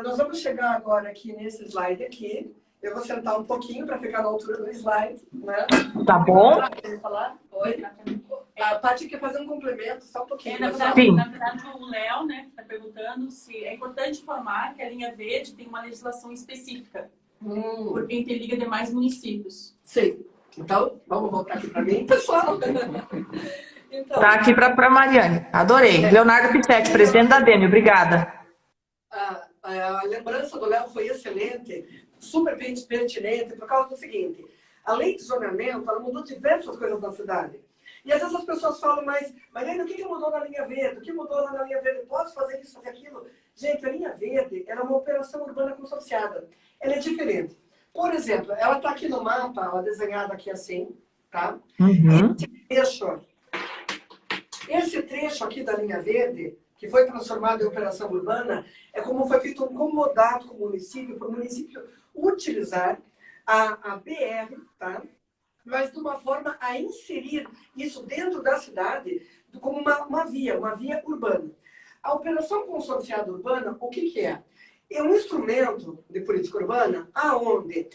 Nós vamos chegar agora aqui nesse slide aqui. Eu vou sentar um pouquinho para ficar na altura do slide, né? Tá bom. Oi. A Paty quer fazer um complemento, só um pouquinho. Na verdade, o Léo, né, está perguntando se é importante informar que a linha verde tem uma legislação específica, porque interliga demais municípios. Sim. Então, vamos voltar aqui para mim, pessoal. Então, tá aqui para Mariane. Adorei. Leonardo Pichetti, presidente da DEME. Obrigada. A lembrança do Léo foi excelente, super pertinente, por causa do seguinte. A lei de zoneamento, ela mudou diversas coisas na cidade. E às vezes as pessoas falam, mas ainda o que mudou na linha verde? O que mudou lá na linha verde? Posso fazer isso, fazer aquilo? Gente, a linha verde era uma operação urbana consorciada. Ela é diferente. Por exemplo, ela está aqui no mapa, ela desenhada aqui assim, tá? Esse trecho aqui da linha verde, que foi transformado em operação urbana, é como foi feito um comodato com o município, para o município utilizar a BR, tá? Mas de uma forma a inserir isso dentro da cidade como uma via urbana. A operação consorciada urbana, o que é? É um instrumento de política urbana aonde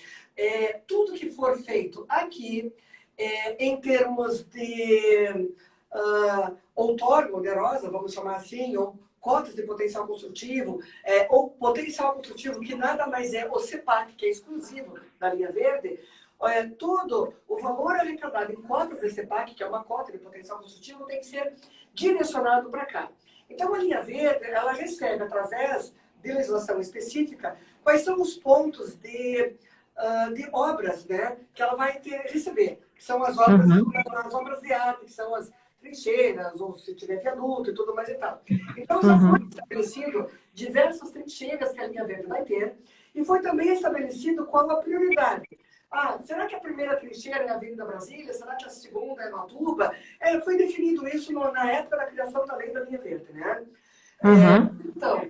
tudo que for feito aqui, em termos de outorga onerosa, vamos chamar assim, ou cotas de potencial construtivo, ou potencial construtivo, que nada mais é o CEPAC, que é exclusivo da linha verde, todo o valor arrecadado em cotas de CEPAC, que é uma cota de potencial construtivo, tem que ser direcionado para cá. Então, a linha verde, ela recebe, através de legislação específica, quais são os pontos de obras, né, que ela vai receber, que são as obras, as obras de arte, que são as trincheiras, ou se tiver viaduto e tudo mais e tal. Então, já foi estabelecido diversas trincheiras que a linha verde vai ter, e foi também estabelecido qual a prioridade. Será que a primeira trincheira é a Avenida Brasília? Será que a segunda é Matuba? Foi definido isso na época da criação da lei da linha verde, né? Então,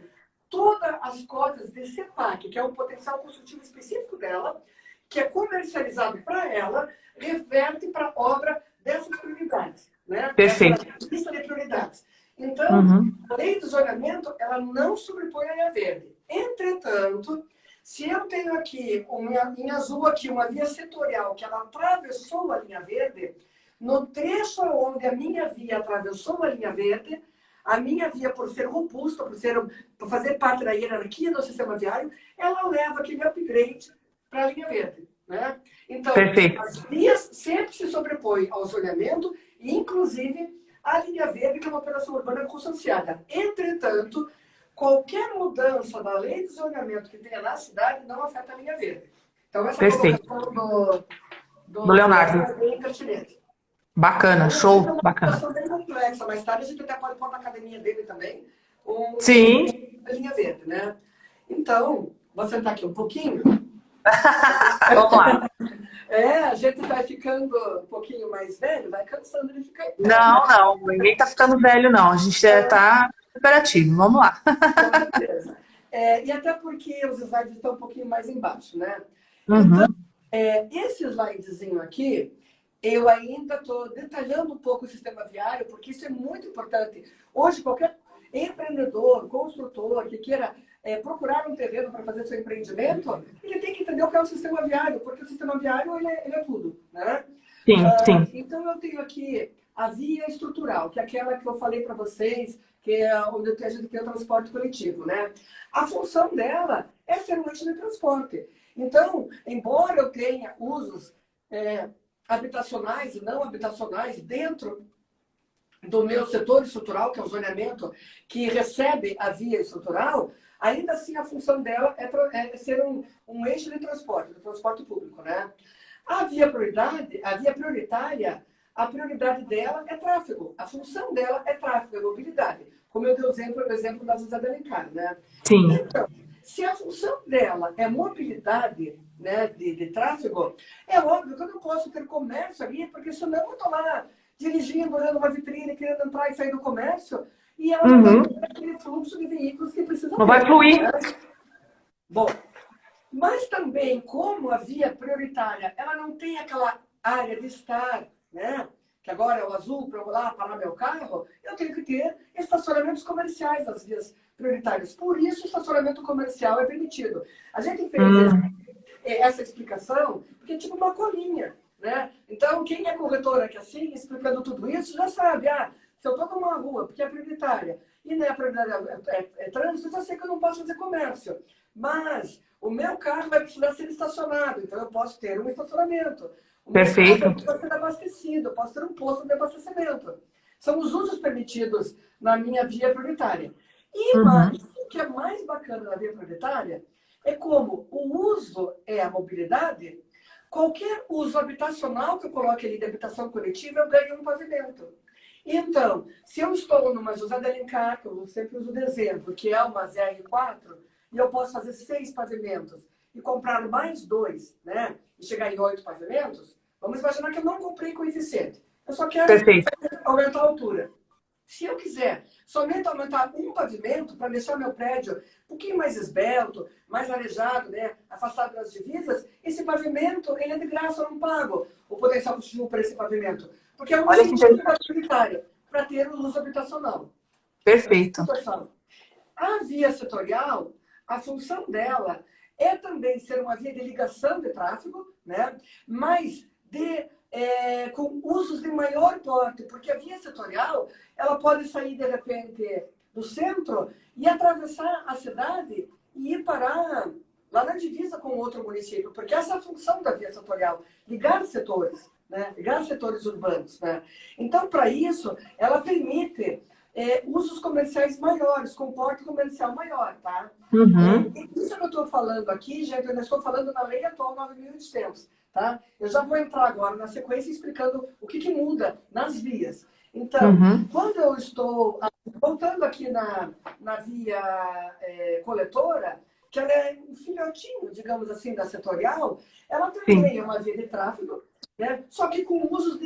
todas as cotas de CEPAC, que é um potencial construtivo específico dela, que é comercializado para ela, reverte para a obra dessas prioridades, né? Perfeito. Essa lista de prioridades. Então, a lei do zoneamento, ela não sobrepõe a linha verde. Entretanto, se eu tenho aqui, em azul aqui, uma via setorial que ela atravessou a linha verde, no trecho onde a minha via atravessou a linha verde, a minha via, por ser robusta, por fazer parte da hierarquia do sistema viário, ela leva aquele upgrade para a linha verde, né? Então, as vias sempre se sobrepõem ao zoneamento, e inclusive a linha verde, que é uma operação urbana consorciada. Entretanto, qualquer mudança da lei de zoneamento que tenha na cidade não afeta a linha verde. Então, essa colocação do Leonardo é bem pertinente. Bacana, show, bacana. É uma situação bem complexa, mais tarde a gente até pode pôr na academia dele também. Sim. A linha verde, né? Então, vou sentar aqui um pouquinho. Vamos lá. A gente vai ficando um pouquinho mais velho, vai cansando de ficar. Não, ninguém tá ficando velho, não. A gente tá operativo, vamos lá. Com certeza. E até porque os slides estão um pouquinho mais embaixo, né? Então, esse slidezinho aqui, eu ainda estou detalhando um pouco o sistema viário, porque isso é muito importante. Hoje, qualquer empreendedor, construtor que queira procurar um terreno para fazer seu empreendimento, ele tem que entender o que é o sistema viário, porque o sistema viário ele é tudo, né? Sim. Então, eu tenho aqui a via estrutural, que é aquela que eu falei para vocês, que é onde a gente tem o transporte coletivo, né? A função dela é ser um eixo de transporte. Então, embora eu tenha usos habitacionais e não habitacionais dentro do meu setor estrutural, que é o zoneamento, que recebe a via estrutural, ainda assim a função dela é ser um eixo de transporte, do transporte público, né? A via prioritária, a prioridade dela é tráfego. A função dela é tráfego, é mobilidade. Como eu dei o exemplo da José de Alencar, né? Sim. Então, se a função dela é mobilidade, né, de tráfego, é óbvio que eu não posso ter comércio ali, porque senão eu vou estar lá dirigindo, olhando uma vitrine, querendo entrar e sair do comércio, e ela não vai ter aquele fluxo de veículos que precisa Não ter, vai fluir. né? Bom, mas também, como a via prioritária, ela não tem aquela área de estar, né? Que agora é o azul, para eu lá parar meu carro, eu tenho que ter estacionamentos comerciais nas vias prioritárias. Por isso, o estacionamento comercial é permitido. A gente fez essa explicação porque é tipo uma colinha, né? Então, quem é corretora que assim, explicando tudo isso, já sabe, se eu estou numa rua, porque é prioritária, e não é prioritária, é trânsito, eu já sei que eu não posso fazer comércio. Mas o meu carro vai precisar ser estacionado, então eu posso ter um estacionamento. O meu carro precisa ser abastecido, eu posso ter um posto de abastecimento. São os usos permitidos na minha via prioritária. E mais, o que é mais bacana na via prioritária é como o uso é a mobilidade, qualquer uso habitacional que eu coloque ali de habitação coletiva, eu ganho um pavimento. Então, se eu estou numa José de Alencar, que eu sempre uso de exemplo, que é uma ZR4, e eu posso fazer 6 pavimentos e comprar mais 2, né? E chegar em 8 pavimentos, vamos imaginar que eu não comprei coeficiente. Eu só quero aumentar a altura. Se eu quiser somente aumentar um pavimento para deixar meu prédio um pouquinho mais esbelto, mais arejado, né? Afastado das divisas, esse pavimento ele é de graça, eu não pago o potencial positivo para esse pavimento. Porque é uma iniciativa prioritária para ter o uso habitacional. Perfeito. A via setorial, a função dela é também ser uma via de ligação de tráfego, né? Mas com usos de maior porte, porque a via setorial ela pode sair de repente do centro e atravessar a cidade e ir parar lá na divisa com outro município, porque essa é a função da via setorial, ligar setores, né? Ligar setores urbanos, né? Então, para isso, ela permite usos comerciais maiores, com porte comercial maior, tá? Isso que eu estou falando aqui, gente, eu estou falando na lei atual 9.800, tá? Eu já vou entrar agora na sequência explicando o que muda nas vias. Então, quando eu estou voltando aqui na via coletora, que ela é um filhotinho, digamos assim, da setorial, ela também é uma via de tráfego, né? Só que com usos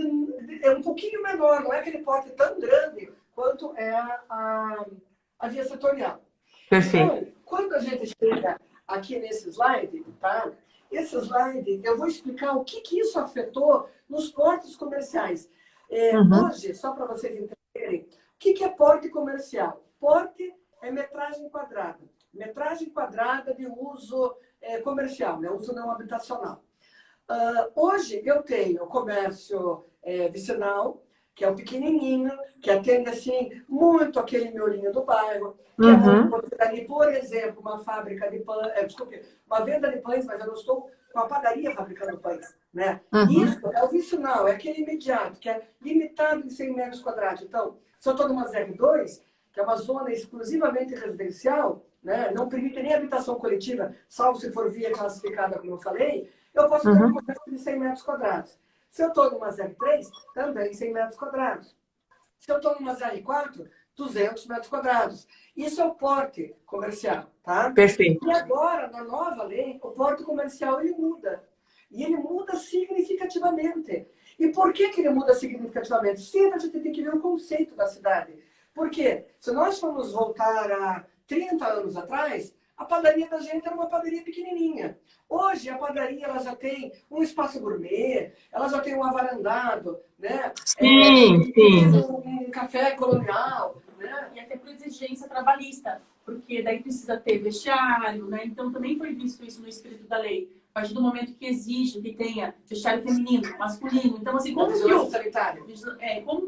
é um pouquinho menor, não é aquele porte tão grande quanto é a via setorial. Perfeito. Então, quando a gente chega aqui nesse slide, tá? Esse slide, eu vou explicar o que isso afetou nos portos comerciais. Hoje, só para vocês entenderem, o que é porte comercial? Porte é metragem quadrada. Metragem quadrada de uso comercial, né? Uso não habitacional. Hoje, eu tenho comércio vicinal, que é o pequenininho, que atende, assim, muito aquele miolinho do bairro, que é muito ali, por exemplo, uma fábrica de pães, uma venda de pães, mas eu não estou com a padaria fabricando pães, né? Isso é o vicinal, é aquele imediato, que é limitado em 100 metros quadrados. Então, se eu estou numa ZR2, que é uma zona exclusivamente residencial, né? Não permite nem habitação coletiva, salvo se for via classificada, como eu falei, eu posso ter um comércio de 100 metros quadrados. Se eu estou numa ZR3, também 100 metros quadrados. Se eu estou numa ZR4, 200 metros quadrados. Isso é o porte comercial, tá? Perfeito. E agora, na nova lei, o porte comercial ele muda. E ele muda significativamente. E por que ele muda significativamente? Sempre a gente tem que ver o conceito da cidade. Porque se nós formos voltar a 30 anos atrás, a padaria da gente era uma padaria pequenininha. Hoje, a padaria ela já tem um espaço gourmet, ela já tem um avarandado, né? Sim. Um café colonial, né? E até por exigência trabalhista, porque daí precisa ter vestiário, né? Então também foi visto isso no espírito da lei, partir do momento que exige que tenha vestiário feminino, masculino. Então, assim, como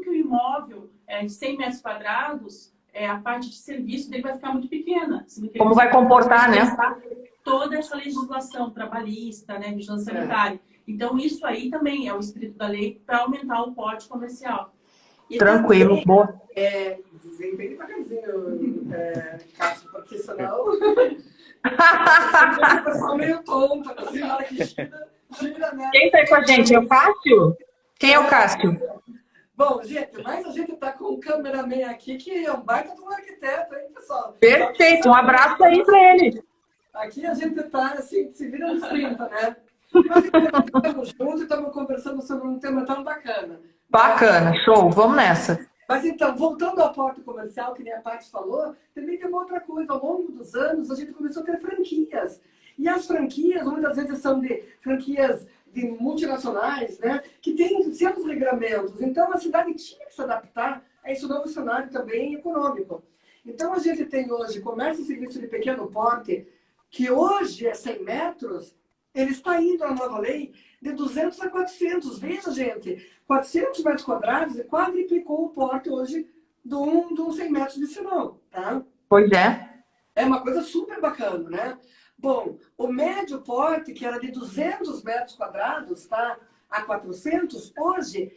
que o imóvel de 100 metros quadrados, a parte de serviço dele vai ficar muito pequena. Como vai comportar, né? Toda essa legislação trabalhista, né, vigilância sanitária. Então, isso aí também é o espírito da lei para aumentar o porte comercial. E tranquilo, também, boa. Vem bem devagarzinho, Cássio, porque senão... o pessoal meio tonto, assim, na hora que gira, né? Quem tá com a gente? É o Cássio? Quem é o Cássio? Bom, gente, mas a gente tá com um cameraman aqui que é um baita de um arquiteto, hein, pessoal? Perfeito, um abraço aí pra ele. Aqui a gente tá, assim, se vira nos 30, né? Mas estamos juntos e estamos conversando sobre um tema tão bacana. Bacana, show, vamos nessa. Mas então, voltando ao porto comercial, que nem a Paty falou, também tem uma outra coisa. Ao longo dos anos, a gente começou a ter franquias. E as franquias, muitas vezes, são de franquias de multinacionais, né? Que têm seus regramentos. Então, a cidade tinha que se adaptar a esse novo cenário também econômico. Então, a gente tem hoje comércio e serviço de pequeno porte, que hoje é 100 metros, ele está indo à nova lei de 200 a 400. Veja, gente, 400 metros quadrados e quadriplicou o porte hoje de um 100 metros de sinal, tá? Pois é. É uma coisa super bacana, né? Bom, o médio porte, que era de 200 metros quadrados, tá? A 400, hoje,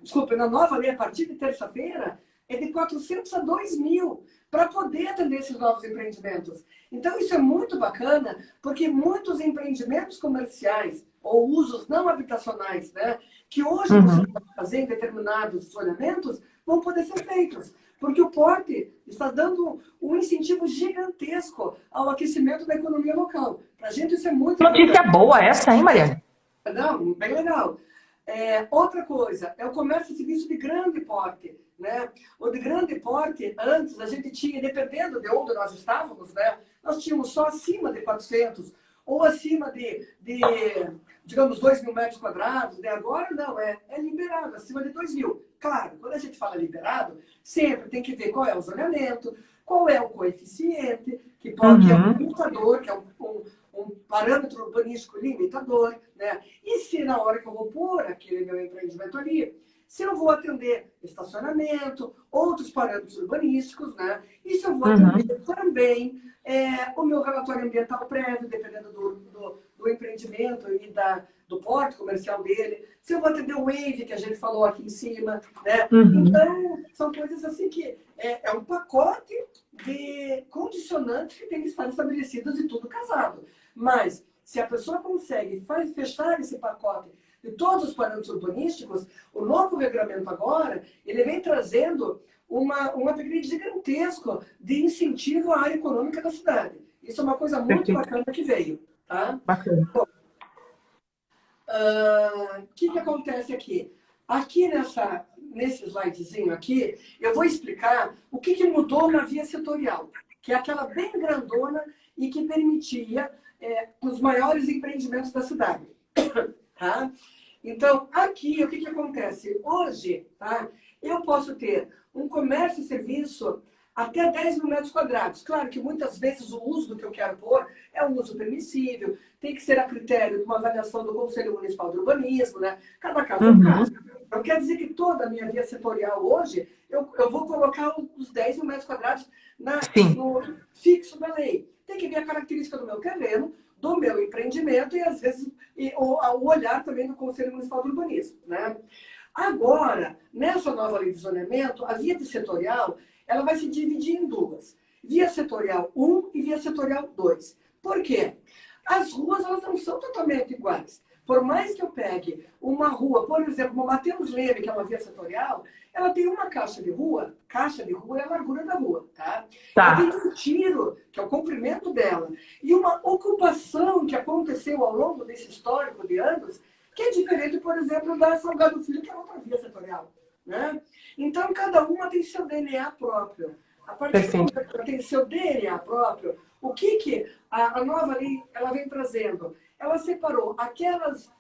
desculpa, na nova lei, a partir de terça-feira, é de 400 a 2.000, para poder atender esses novos empreendimentos. Então, isso é muito bacana, porque muitos empreendimentos comerciais ou usos não habitacionais, né, que hoje você pode fazer em determinados zoneamentos, vão poder ser feitos. Porque o porte está dando um incentivo gigantesco ao aquecimento da economia local. Para a gente isso é muito notícia importante. Boa essa, hein, Mariana? Não, bem legal. Outra coisa, é o comércio e serviço de grande porte. Né? O de grande porte, antes, a gente tinha, dependendo de onde nós estávamos, né? Nós tínhamos só acima de 400, ou acima de digamos, 2.000 metros quadrados. Né? Agora, não, é liberado, acima de 2.000. Claro, quando a gente fala liberado, sempre tem que ver qual é o zoneamento, qual é o coeficiente, que pode é um limitador, que é um parâmetro urbanístico limitador. Né? E se na hora que eu vou pôr aquele meu empreendimento ali, se eu vou atender estacionamento, outros parâmetros urbanísticos, né? E se eu vou atender também o meu relatório ambiental prévio, dependendo do empreendimento e do porte comercial dele. Se eu vou atender o WAVE, que a gente falou aqui em cima, né? Então, são coisas assim que é um pacote de condicionantes que tem que estar estabelecidos e tudo casado. Mas, se a pessoa consegue fechar esse pacote de todos os parâmetros urbanísticos, o novo regulamento agora, ele vem trazendo um upgrade gigantesco de incentivo à área econômica da cidade. Isso é uma coisa muito bacana que veio. Tá? Bacana. Bom, que acontece aqui? Aqui nesse slidezinho aqui, eu vou explicar o que mudou na via setorial, que é aquela bem grandona e que permitia os maiores empreendimentos da cidade. Tá? Então, aqui, o que acontece? Hoje, tá? Eu posso ter um comércio e serviço até 10.000 metros quadrados. Claro que muitas vezes o uso do que eu quero pôr é um uso permissível, tem que ser a critério de uma avaliação do Conselho Municipal de Urbanismo, né? Cada caso é um caso. Não quer dizer que toda a minha via setorial hoje, eu vou colocar os 10.000 metros quadrados no fixo da lei. Tem que ver a característica do meu terreno, do meu empreendimento e, às vezes, o olhar também do Conselho Municipal de Urbanismo. Né? Agora, nessa nova lei de zoneamento, a via setorial ela vai se dividir em duas. Via setorial 1 e via setorial 2. Por quê? As ruas elas não são totalmente iguais. Por mais que eu pegue uma rua, por exemplo, uma Mateus Leme, que é uma via setorial, ela tem uma caixa de rua é a largura da rua, tá? Ela tem um tiro, que é o comprimento dela, e uma ocupação que aconteceu ao longo desse histórico de anos, que é diferente, por exemplo, da Salgado Filho, que é outra via setorial, né? Então, cada uma tem seu DNA próprio. A partir do momento que ela tem seu DNA próprio, o que a nova lei ela vem trazendo? Ela separou aquelas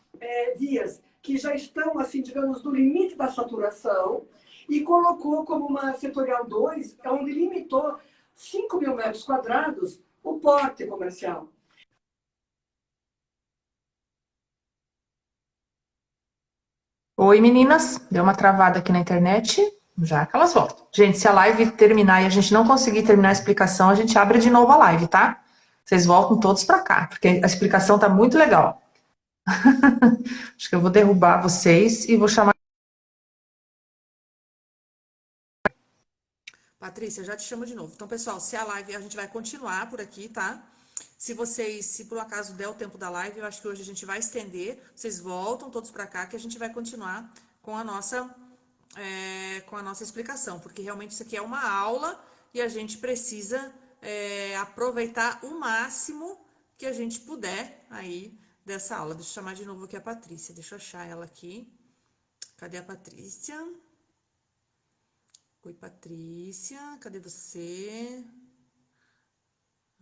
vias que já estão, assim, digamos, no limite da saturação e colocou como uma setorial 2, onde limitou 5.000 metros quadrados o porte comercial. Oi, meninas. Deu uma travada aqui na internet. Já que elas voltam. Gente, se a live terminar e a gente não conseguir terminar a explicação, a gente abre de novo a live, tá? Vocês voltam todos pra cá, porque a explicação tá muito legal. Acho que eu vou derrubar vocês e vou chamar. Patrícia, já te chamo de novo. Então, pessoal, se a live a gente vai continuar por aqui, tá? Se por um acaso der o tempo da live, eu acho que hoje a gente vai estender. Vocês voltam todos para cá que a gente vai continuar com a nossa explicação, porque realmente isso aqui é uma aula e a gente precisa aproveitar o máximo que a gente puder aí dessa aula. Deixa eu chamar de novo aqui a Patrícia. Deixa eu achar ela aqui. Cadê a Patrícia? Oi, Patrícia, cadê você?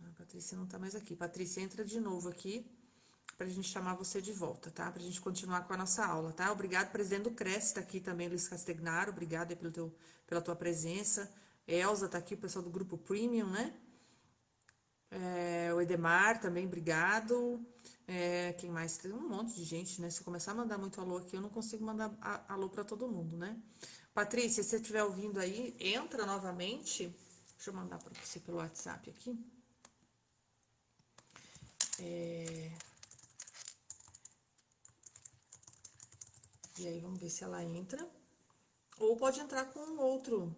A Patrícia não tá mais aqui. Patrícia, entra de novo aqui pra gente chamar você de volta, tá? Pra gente continuar com a nossa aula, tá? Obrigado, presidente do CRES, tá aqui também, Luiz Castegnaro, obrigado aí pela tua presença. Elza tá aqui, o pessoal do grupo Premium, né? O Edemar também, obrigado. Quem mais? Tem um monte de gente, né? Se eu começar a mandar muito alô aqui, eu não consigo mandar alô pra todo mundo, né? Patrícia, se você estiver ouvindo aí, entra novamente. Deixa eu mandar para você pelo WhatsApp aqui. E aí, vamos ver se ela entra. Ou pode entrar com um outro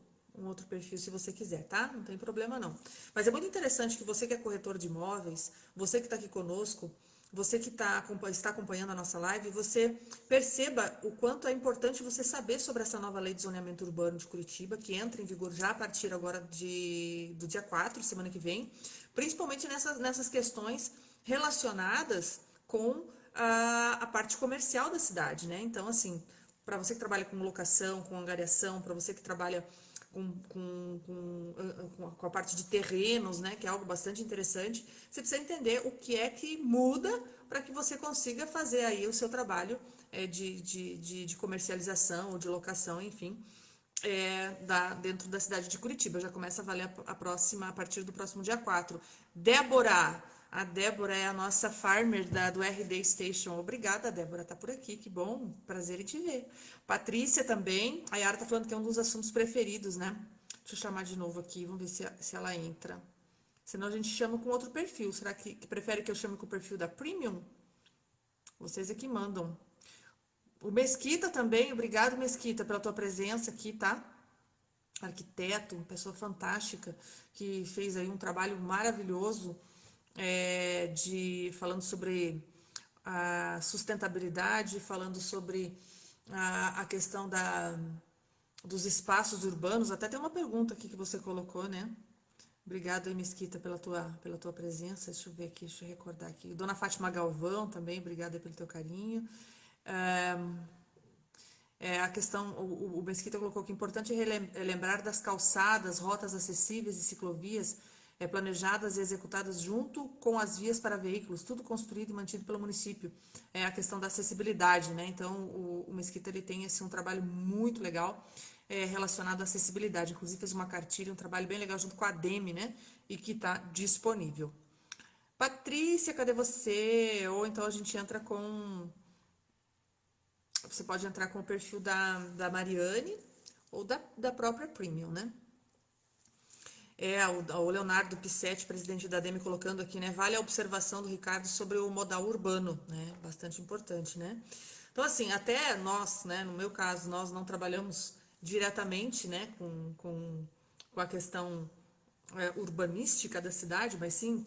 perfil, se você quiser, tá? Não tem problema, não. Mas é muito interessante que você que é corretor de imóveis, você que está aqui conosco, você que está acompanhando a nossa live, você perceba o quanto é importante você saber sobre essa nova lei de zoneamento urbano de Curitiba, que entra em vigor já a partir agora do dia 4, semana que vem, principalmente nessas questões relacionadas com a parte comercial da cidade, né? Então, assim, para você que trabalha com locação, com angariação, para você que trabalha com a parte de terrenos, né, que é algo bastante interessante, você precisa entender o que é que muda para que você consiga fazer aí o seu trabalho de comercialização ou de locação, enfim, dentro da cidade de Curitiba. Já começa a valer a partir do próximo dia 4. Débora, a Débora é a nossa farmer do RD Station. Obrigada, Débora, tá por aqui, que bom, prazer em te ver. Patrícia também, a Yara tá falando que é um dos assuntos preferidos, né? Deixa eu chamar de novo aqui, vamos ver se ela entra. Senão a gente chama com outro perfil. Será que prefere que eu chame com o perfil da Premium? Vocês é que mandam. O Mesquita também, obrigado, Mesquita, pela tua presença aqui, tá? Arquiteto, pessoa fantástica, que fez aí um trabalho maravilhoso falando sobre a sustentabilidade, falando sobre a questão dos espaços urbanos. Até tem uma pergunta aqui que você colocou, né? Obrigada aí, Mesquita, pela tua presença. Deixa eu ver aqui, deixa eu recordar aqui. Dona Fátima Galvão também, obrigada pelo teu carinho. A questão, o Mesquita colocou que é importante lembrar das calçadas, rotas acessíveis e ciclovias planejadas e executadas junto com as vias para veículos, tudo construído e mantido pelo município. É a questão da acessibilidade, né? Então, o Mesquita ele tem um trabalho muito legal relacionado à acessibilidade. Inclusive, fez uma cartilha, um trabalho bem legal junto com a DEME, né? E que está disponível. Patrícia, cadê você? Ou então a gente entra com... Você pode entrar com o perfil da Mariane ou da própria Premium, né? O Leonardo Pissetti, presidente da DEME, colocando aqui, né? Vale a observação do Ricardo sobre o modal urbano, né? Bastante importante, né? Então, assim, até nós, né? No meu caso, nós não trabalhamos diretamente, né? Com a questão urbanística da cidade, mas sim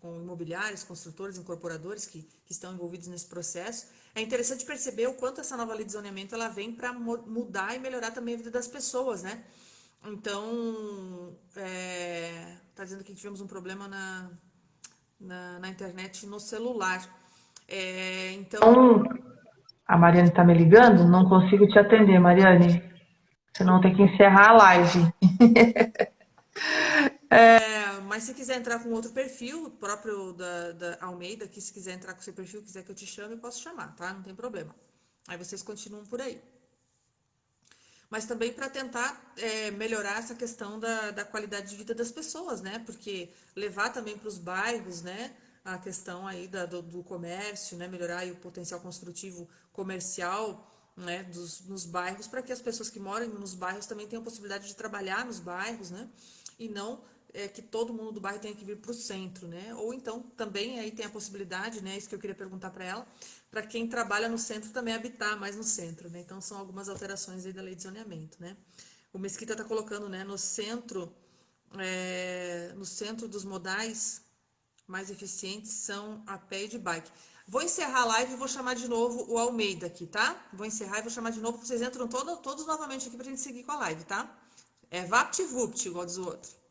com imobiliários, construtores, incorporadores que estão envolvidos nesse processo. É interessante perceber o quanto essa nova lei de zoneamento ela vem para mudar e melhorar também a vida das pessoas, né? Então, tá dizendo que tivemos um problema na internet no celular. Então, a Mariane tá me ligando, não consigo te atender, Mariane. Senão tem que encerrar a live. Mas se quiser entrar com outro perfil, o próprio da Almeida, que se quiser entrar com seu perfil, quiser que eu te chame, eu posso chamar, tá? Não tem problema. Aí vocês continuam por aí. Mas também para tentar melhorar essa questão da qualidade de vida das pessoas, né? Porque levar também para os bairros, né? A questão aí do comércio, né? Melhorar aí o potencial construtivo comercial né, nos bairros, para que as pessoas que moram nos bairros também tenham a possibilidade de trabalhar nos bairros, né? E não que todo mundo do bairro tenha que vir para o centro, né? Ou então também aí tem a possibilidade, né? Isso que eu queria perguntar para ela, para quem trabalha no centro também habitar mais no centro, né? Então são algumas alterações aí da lei de zoneamento, né? O Mesquita está colocando, né, no centro dos modais mais eficientes são a pé e de bike. Vou encerrar a live e vou chamar de novo o Almeida aqui, tá? Vou encerrar e vou chamar de novo, vocês entram todos novamente aqui pra gente seguir com a live, tá? É VaptVupt, igual diz o outro.